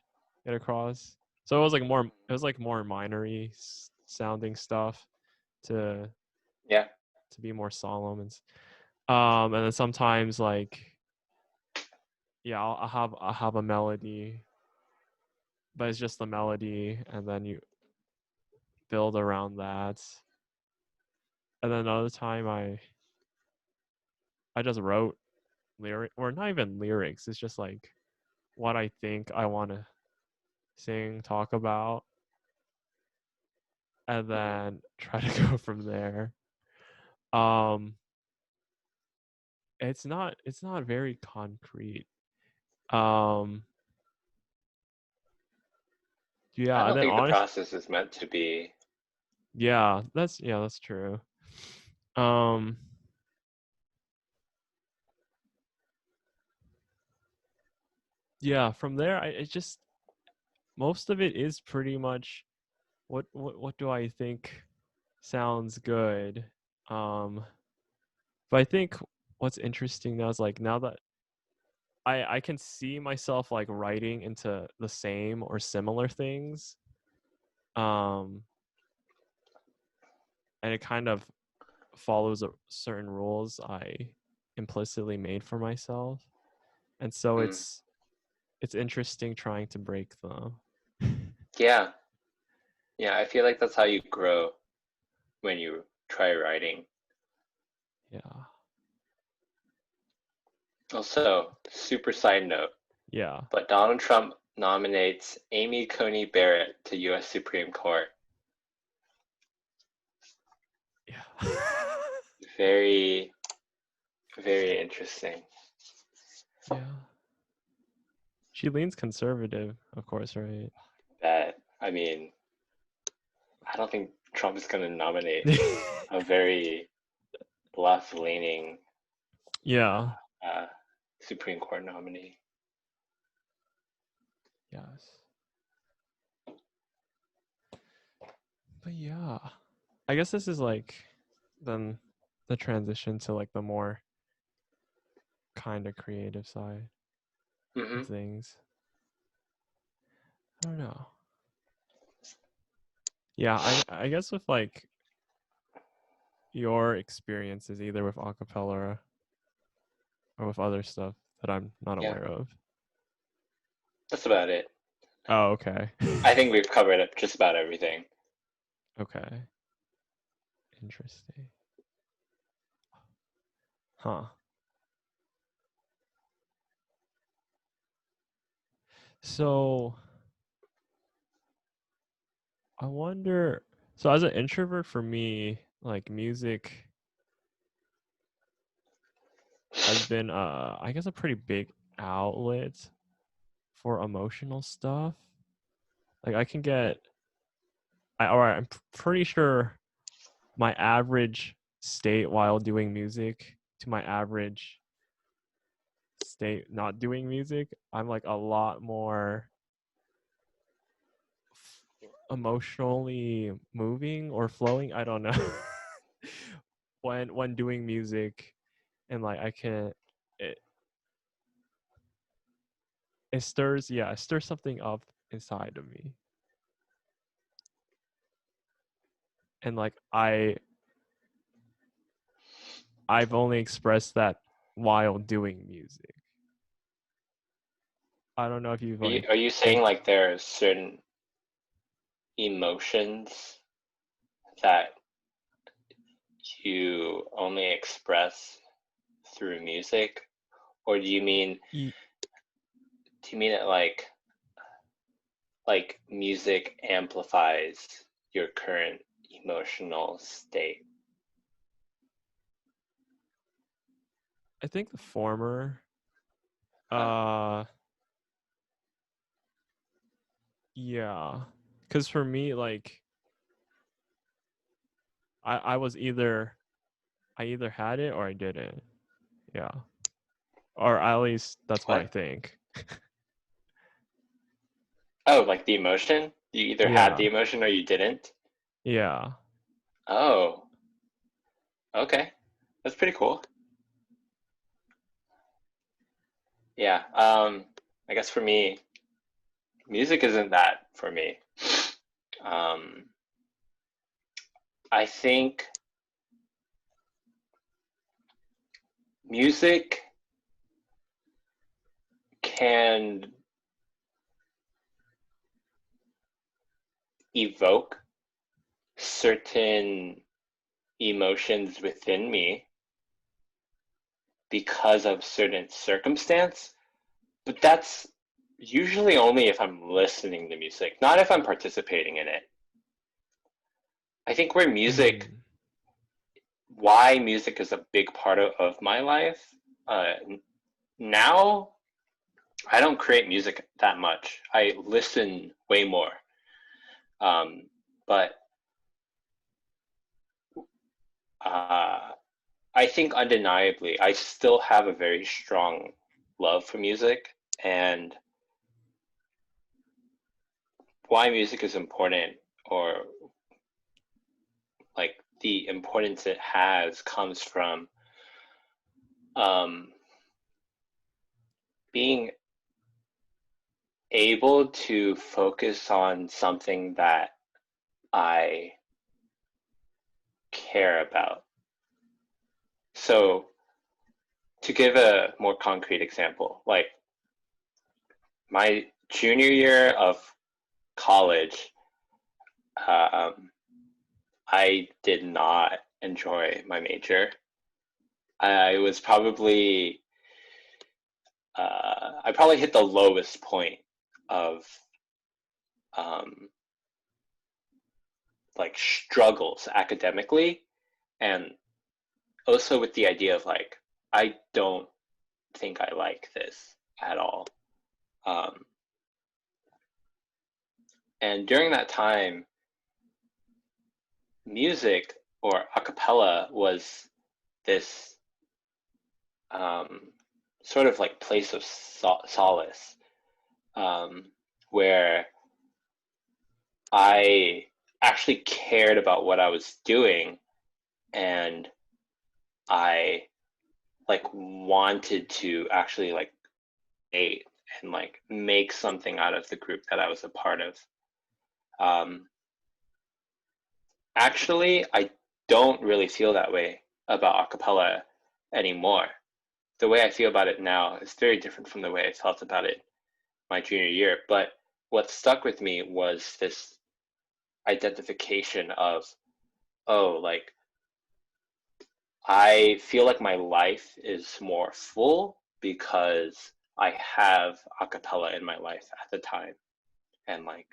get across. So it was like more minory sounding stuff to Yeah. be more solemn and then sometimes like yeah I'll have a melody, but it's just the melody and then you build around that. And then another time I just wrote lyric or not even lyrics. It's just like what I think I want to sing, talk about, and Hmm. then try to go from there. Um, it's not very concrete. Um, I yeah, and don't then think the honest, process is meant to be. yeah, that's true. Um, yeah, from there, it just most of it is pretty much what do I think sounds good. Um, but I think what's interesting now is like now that I can see myself like writing into the same or similar things. Um, and it kind of follows certain rules I implicitly made for myself. And so Hmm. it's interesting trying to break them. Yeah. Yeah, I feel like that's how you grow when you try writing. Yeah. Also, super side note, Yeah. but Donald Trump nominates Amy Coney Barrett to US Supreme Court. Yeah. Very, very interesting. Yeah. She leans conservative, of course, right? That, I mean, I don't think Trump is going to nominate a very left-leaning Yeah. uh, Supreme Court nominee. Yes. But yeah. I guess this is like then the transition to like the more kind of creative side Hmm. of things. I don't know. Yeah, I guess with like your experiences either with acapella or with other stuff that I'm not Yeah, aware of. that's about it. Oh, okay. I think we've covered up just about everything. Okay. Interesting. Huh. So I wonder so as an introvert for me, like music has been I guess a pretty big outlet for emotional stuff. Like I can get I'm pretty sure my average state while doing music to my average state not doing music, I'm like a lot more emotionally moving or flowing. I don't know. When doing music, and like I can it, it stirs something up inside of me. And like I've only expressed that while doing music. I don't know if you've like Are you saying think like there are certain emotions that you only express through music, or y- do you mean it like music amplifies your current emotional state? I think the former. Huh. Uh yeah. Cuz for me like I was either I either had it or I didn't. Yeah. Or at least that's what I What? think. Oh, like the emotion? You either had Yeah. the emotion or you didn't? Yeah. Oh, okay. That's pretty cool. Yeah. I guess for me, music isn't that for me. Um, I think music can evoke certain emotions within me because of certain circumstance, but that's usually only if I'm listening to music, not if I'm participating in it. I think Mm. why music is a big part of my life. Uh, Now, I don't create music that much. I listen way more. Um, but uh, I think undeniably, I still have a very strong love for music, and why music is important, or like the importance it has, comes from um, being able to focus on something that I care about. So, to give a more concrete example, like my junior year of college, um, I did not enjoy my major. I was I probably hit the lowest point of um, like struggles academically, and also with the idea of like, I don't think I like this at all. Um, and during that time, music or a cappella was this um, sort of like place of solace, um, where I actually cared about what I was doing, and I like wanted to actually like create and like make something out of the group that I was a part of. Um, Actually, I don't really feel that way about acapella anymore. The way I feel about it now is very different from the way I felt about it my junior year. But what stuck with me was this identification of, oh, like I feel like my life is more full because I have a cappella in my life at the time, and like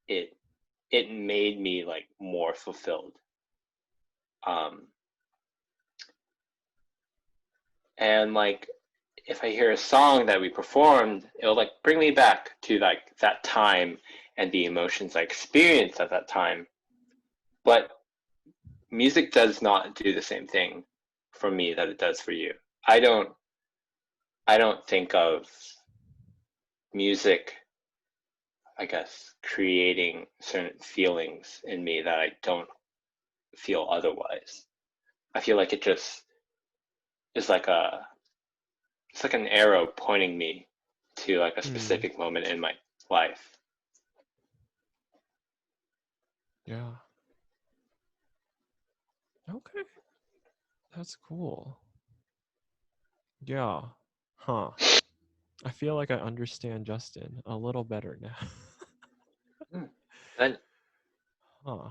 it it made me like more fulfilled. Um, And like if I hear a song that we performed, it'll like bring me back to like that time and the emotions I experienced at that time. But music does not do the same thing for me that it does for you. I don't I don't think of music, I guess, creating certain feelings in me that I don't feel otherwise. I feel like it just is like a it's like an arrow pointing me to like a Hmm. specific moment in my life. Yeah. Okay. That's cool. Yeah. Huh. I feel like I understand Justin a little better now. And Huh.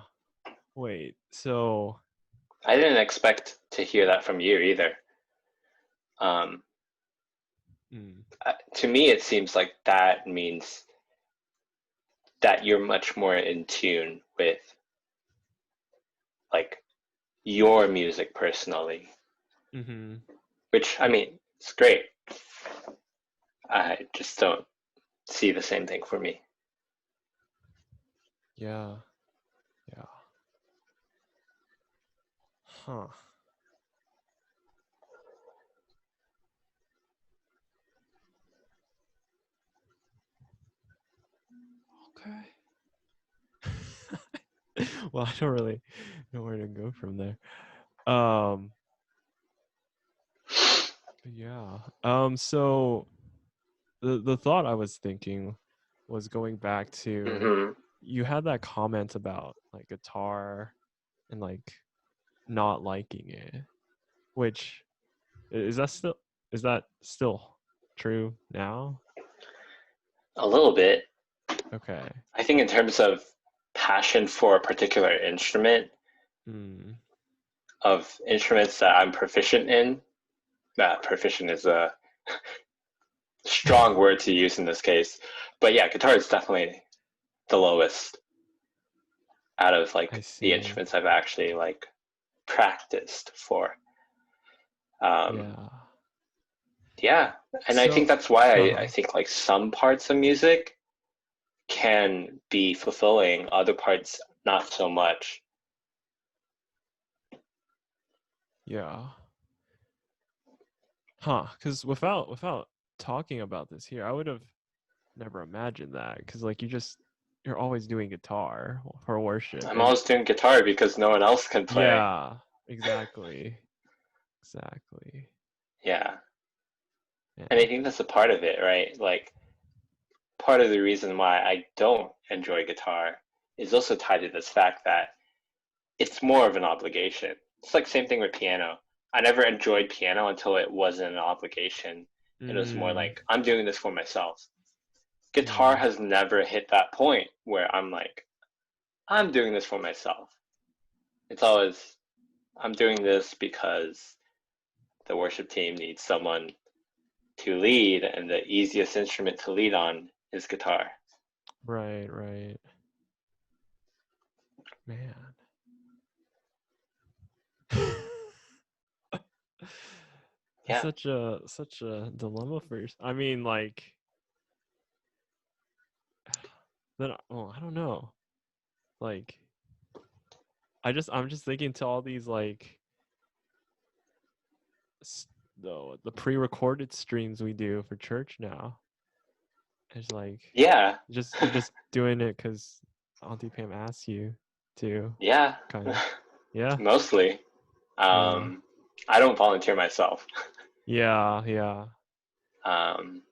Wait. So. I didn't expect to hear that from you either. Um, Hmm. to me, it seems like that means that you're much more in tune with like your music personally, Mm-hmm. which I mean, it's great. I just don't see the same thing for me. Yeah. Yeah. Huh. Okay. Well, I don't really know where to go from there. Um. Yeah. So the thought I was thinking was going back to Mm-hmm. you had that comment about like guitar and like not liking it, which is that still true now? A little bit. Okay. I think in terms of passion for a particular instrument, Hmm. of instruments that I'm proficient in, proficient is a strong word to use in this case, but yeah, guitar is definitely the lowest out of I like the see. instruments I've actually like practiced for. Um, Yeah. yeah, and I think So, that's why I uh-huh. think like some parts of music can be fulfilling, other parts not so much. Yeah. Huh, cuz without talking about this here, I would have never imagined that cuz like you're always doing guitar for worship I'm and always doing guitar because no one else can play. yeah, exactly. Exactly. Yeah, and I Yeah. think that's a part of it, right? Like part of the reason why I don't enjoy guitar is also tied to this fact that it's more of an obligation. It's like same thing with piano. I never enjoyed piano until it wasn't an obligation. It was more Mm. like I'm doing this for myself. Guitar Mm. has never hit that point where I'm like I'm doing this for myself. It's always I'm doing this because the worship team needs someone to lead and the easiest instrument to lead on is guitar. Right, right. Man. That's Yeah. such a dilemma for you. I mean, like, then oh, I don't know. Like, I'm just thinking to all these like the pre-recorded streams we do for church now. It's like Yeah. you're just doing it because Auntie Pam asks you to, Yeah. kind of. Yeah, Mostly. yeah, Um, I don't volunteer myself. yeah, yeah. Um,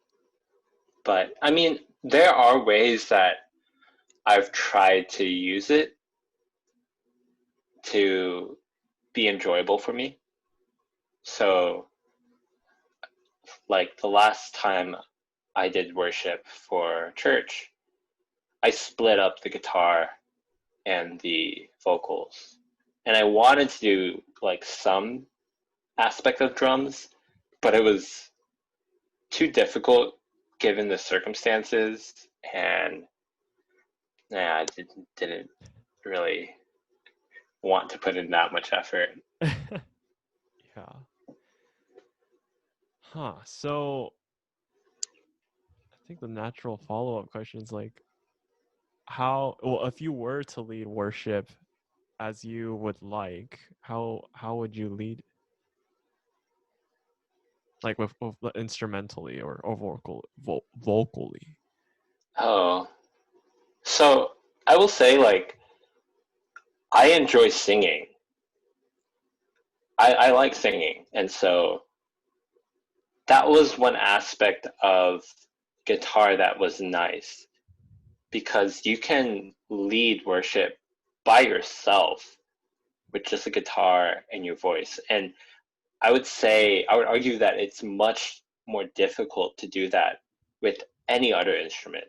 but I mean, there are ways that I've tried to use it to be enjoyable for me. So, like the last time I did worship for church, I split up the guitar and the vocals. And I wanted to do like some aspect of drums, but it was too difficult given the circumstances, and yeah, I didn't really want to put in that much effort. Yeah. So I think the natural follow-up question is like, well, if you were to lead worship as you would like, how would you lead? Like with instrumentally or vocally? Oh, so I will say, like, I enjoy singing. I like singing, and so that was one aspect of guitar that was nice because you can lead worship by yourself with just a guitar and your voice. And I would argue that it's much more difficult to do that with any other instrument.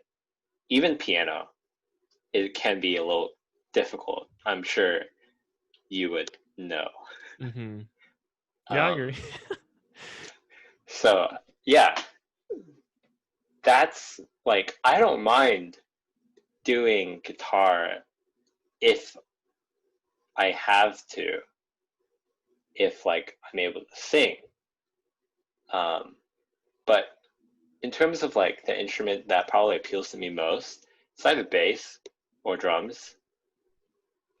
Even piano, it can be a little difficult. I'm sure you would know. Mm-hmm. Yeah, I Um, agree. so yeah, that's like I don't mind doing guitar if I have to, if like I'm able to sing. Um, but in terms of like the instrument that probably appeals to me most, it's either bass or drums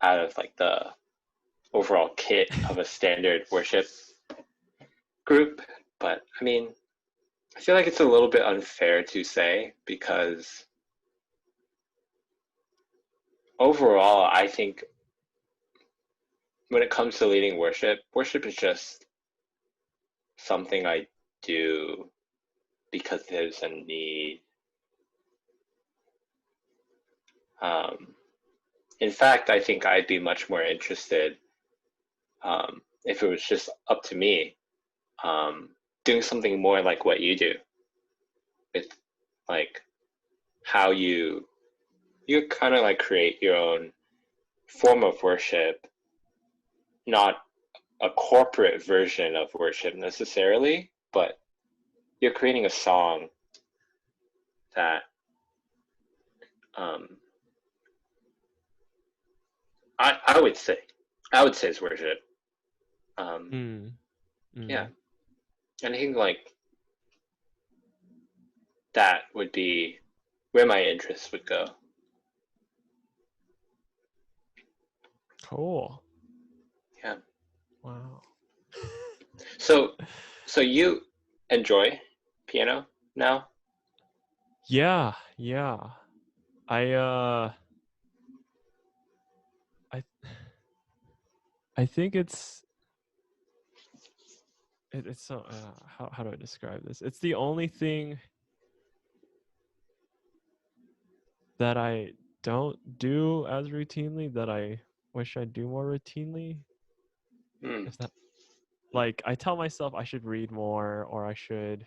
out of like the overall kit of a standard worship group. But I mean, I feel like it's a little bit unfair to say because overall, I think when it comes to leading worship, worship is just something I do because there's a need. Um, in fact, I think I'd be much more interested if it was just up to me, um, doing something more like what you do with like how you kind of like create your own form of worship, not a corporate version of worship necessarily, but you're creating a song that um, I would say is worship. Um, Mm, yeah, mm. and I think like that would be where my interests would go. Cool. Yeah. Wow. So so you enjoy piano now? Yeah, yeah. I uh I I think it's so how do I describe this? It's the only thing that I don't do as routinely that I wish I'd do more routinely. Hmm. If that like I tell myself I should read more or I should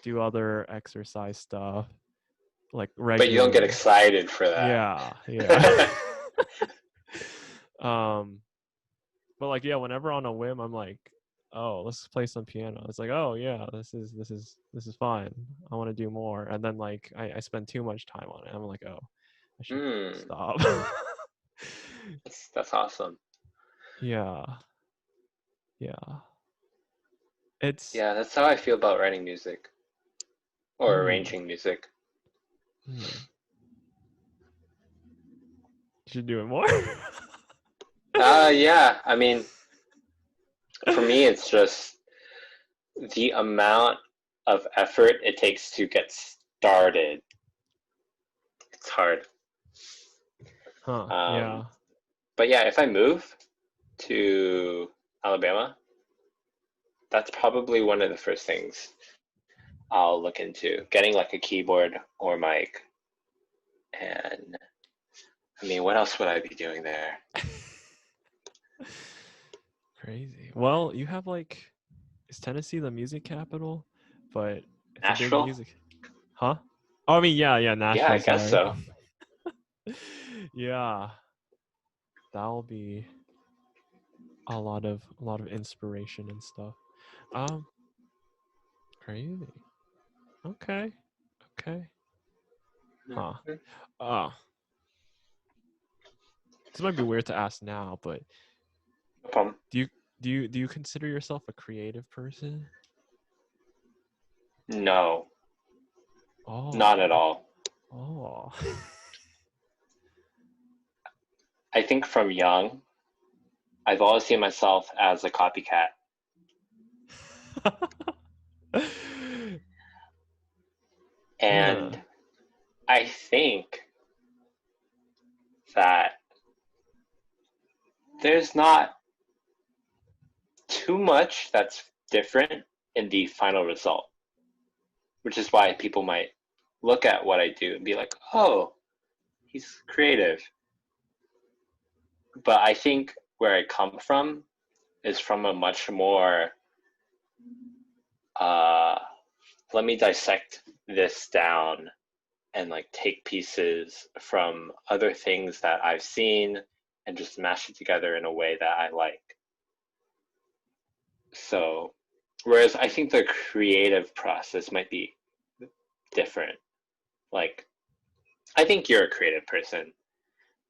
do other exercise stuff like But you don't get regularly. excited for that. Yeah, yeah. um but like yeah, whenever on a whim I'm like, oh, let's play some piano. It's like, oh yeah, this is fine. I want to do more. And then like I spend too much time on it. I'm like, oh, I should Hmm. stop. That's awesome. Yeah. Yeah. It's Yeah, that's how I feel about writing music or hmm, arranging music. hmm. You should do it more. Yeah. I mean, for me, it's just the amount of effort it takes to get started. It's hard. Huh. Um, Yeah. but yeah, if I move to Alabama, that's probably one of the first things I'll look into getting like a keyboard or mic. And I mean, what else would I be doing there? Crazy. Well, you have like is Tennessee the music capital? But it's a big Nashville? music. Huh? Oh, I mean, yeah, yeah, Yeah, Nashville, I guess sorry. so. Yeah. That'll be a lot of inspiration and stuff. Um, crazy. Okay. Okay. Huh. Mhm. Uh, this might be weird to ask now, but No problem. do you consider yourself a creative person? No, not at Oh. all. Oh. I think from young, I've always seen myself as a copycat. Huh. And I think that there's not too much that's different in the final result, which is why people might look at what I do and be like, oh, he's creative. But I think where I come from is from a much more, uh, let me dissect this down and like take pieces from other things that I've seen and just mash it together in a way that I like. So, whereas I think the creative process might be different. Like, I think you're a creative person,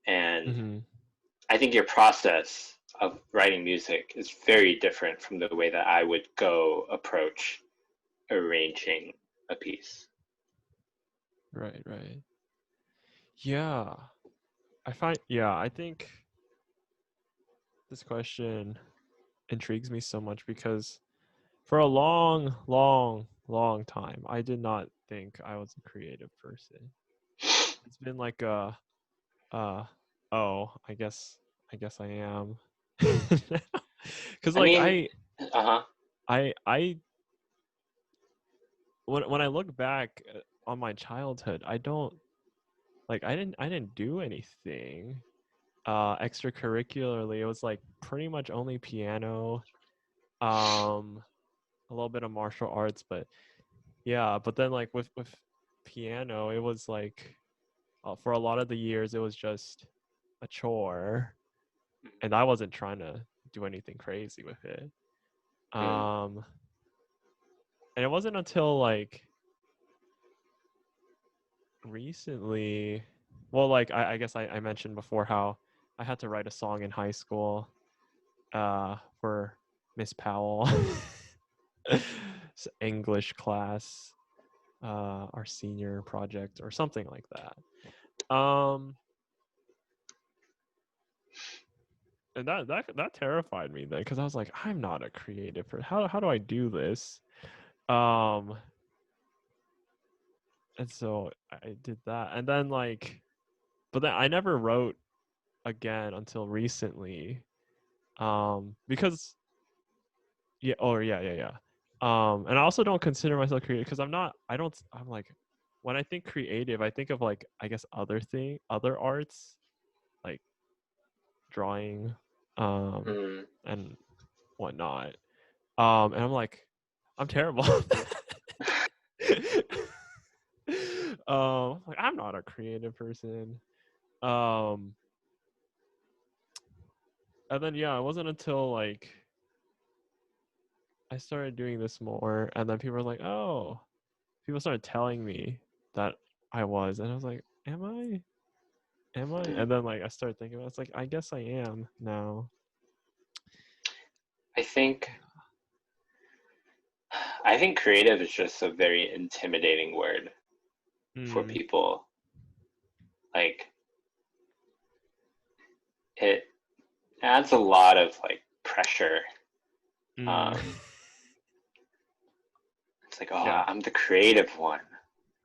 and Hmm. I think your process of writing music is very different from the way that I would go approach arranging a piece. Right, right. Yeah. I think this question intrigues me so much because for a long, long, long time, I did not think I was a creative person. It's been like uh, oh, I guess I am. Cuz I like mean, uh huh. I when I look back on my childhood, I don't like I didn't do anything extracurricularly. It was like pretty much only piano, um a little bit of martial arts, but yeah, but then like with piano, it was like for a lot of the years it was just a chore, and I wasn't trying to do anything crazy with it. Mm, Um, and it wasn't until like recently, well, like I guess I mentioned before how I had to write a song in high school for Miss Powell, English class, our senior project or something like that. And that terrified me then because I was like, I'm not a creative person. How do I do this? Um, and so I did that, and then like, but then I never wrote again until recently. Because yeah, oh yeah. And I also don't consider myself creative because I'm not. I don't. I'm like, when I think creative, I think of like I guess other arts like drawing, mm. and whatnot. And I'm like, I'm terrible. Like I'm not a creative person. Um, and then yeah, it wasn't until like I started doing this more, and then people were like, "Oh," people started telling me that I was, and I was like, "Am I? Am I?" And then like I started thinking about it, it's like I guess I am now. I think I think creative is just a very intimidating word for Mm, people. Like it adds a lot of like pressure. mm. Um, it's like, oh, Yeah, I'm the creative one.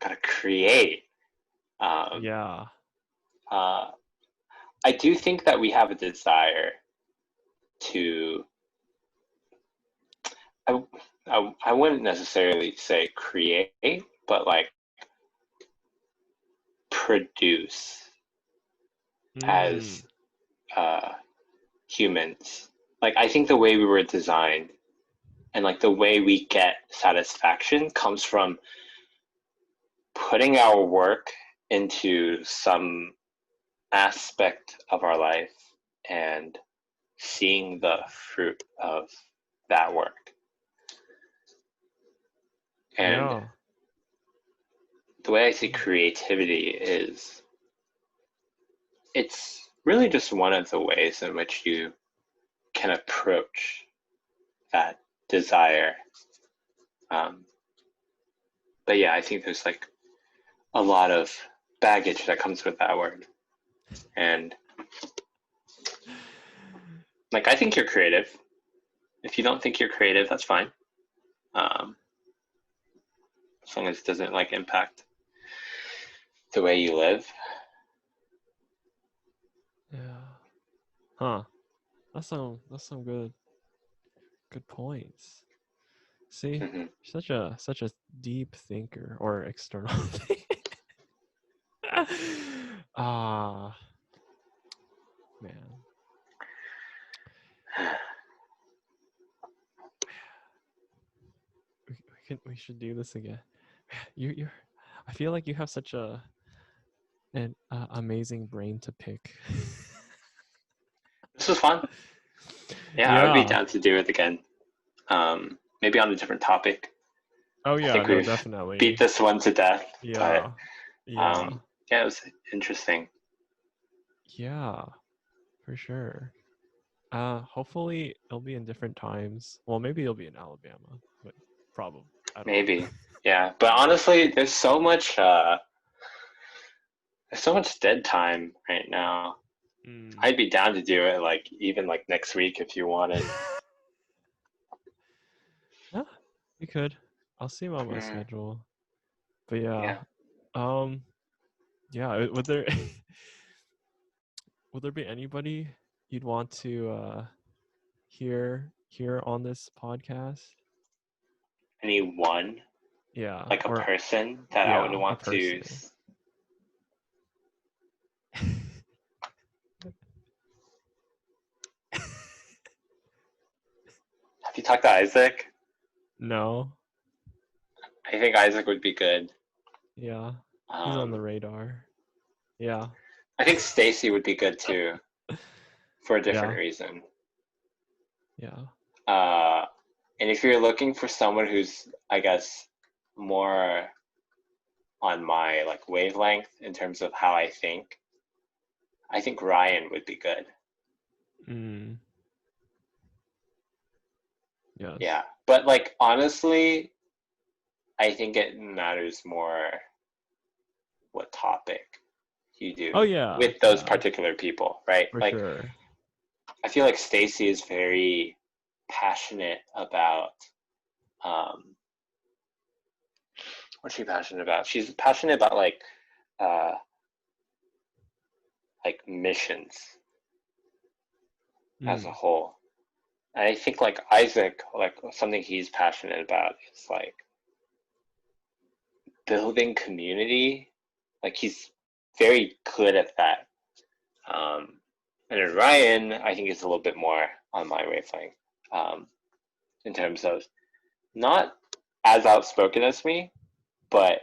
Gotta create. Um, yeah. uh, I do think that we have a desire to. I, I wouldn't necessarily say create, but like produce Mm, as uh, humans. Like I think the way we were designed and like the way we get satisfaction comes from putting our work into some aspect of our life and seeing the fruit of that work. And yeah. the way I see creativity is it's really just one of the ways in which you can approach that desire. Um, But yeah, I think there's like a lot of baggage that comes with that word. And like, I think you're creative. If you don't think you're creative, that's fine. As long as it doesn't like impact the way you live. Yeah. Huh. That's some good points. See, Mm-hmm. such a deep thinker or external thing. Ah, man. We should do this again. You I feel like you have such an amazing brain to pick. This was fun. Yeah, I would be Yeah. down to do it again. Maybe on a different topic. Oh I yeah, think no, we've beat definitely. this one to death, but Yeah. Yeah. yeah, it was interesting. Yeah, for sure. Hopefully it'll be in different times. Well, maybe it'll be in Alabama, but probably I don't know. Maybe, yeah. But honestly, there's so much dead time right now. Mm. I'd be down to do it like even like next week if you wanted. Yeah, we could. I'll see him on my Mm, schedule. But yeah, yeah. um, yeah. Would there would there be anybody you'd want to hear on this podcast? Anyone, Yeah, like a or person that I would yeah, a want to. person. Have you talked to Isaac? No. I think Isaac would be good. Yeah, he's on the Um, radar. Yeah. I think Stacy would be good too for a different Yeah. reason. Yeah. Uh, and if you're looking for someone who's, I guess, more on my like wavelength in terms of how I think Ryan would be good. Mm. Yeah, Yes. but like honestly, I think it matters more what topic you Oh do yeah. with those Yeah. particular people, right? For Like sure. I feel like Stacy is very passionate about um, what's she passionate about? She's passionate about uh, like missions as a Mm. whole. And I think like Isaac, like something he's passionate about is like building community. Like he's very good at that. And then Ryan, I think is a little bit more on my wavelength in terms of not as outspoken as me, but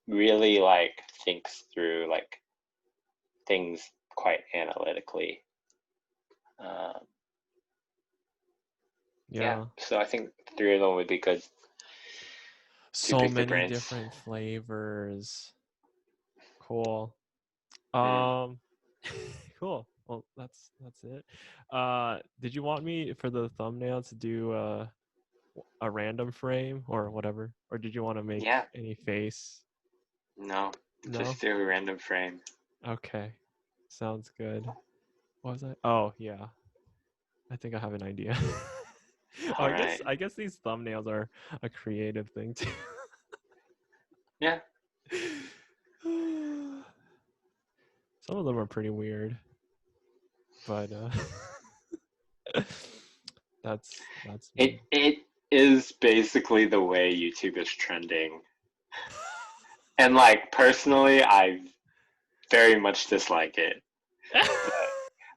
really like thinks through like things quite analytically. Um, yeah, Yeah. so I think three of them would be good to So pick their many brains. different flavors. Cool. Mm. Um cool. Well, that's it. Did you want me for the thumbnail to do a random frame or whatever? Or did you want to make Yeah, any face? no, No? just do a random frame. Okay. Sounds good. What was I? Oh, yeah. I think I have an idea. Oh, All right. I guess these thumbnails are a creative thing too. Yeah. Some of them are pretty weird, but that's It me. it is basically the way YouTube is trending. And like personally, I very much dislike it. But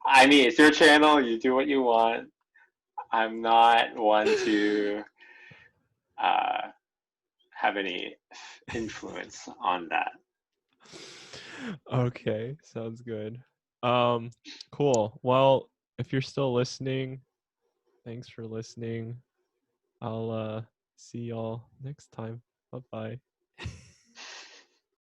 I mean, it's your channel, you do what you want. I'm not one to uh, have any influence on that. Okay, sounds good. Um, cool. Well, if you're still listening, thanks for listening. I'll see y'all next time. Bye bye.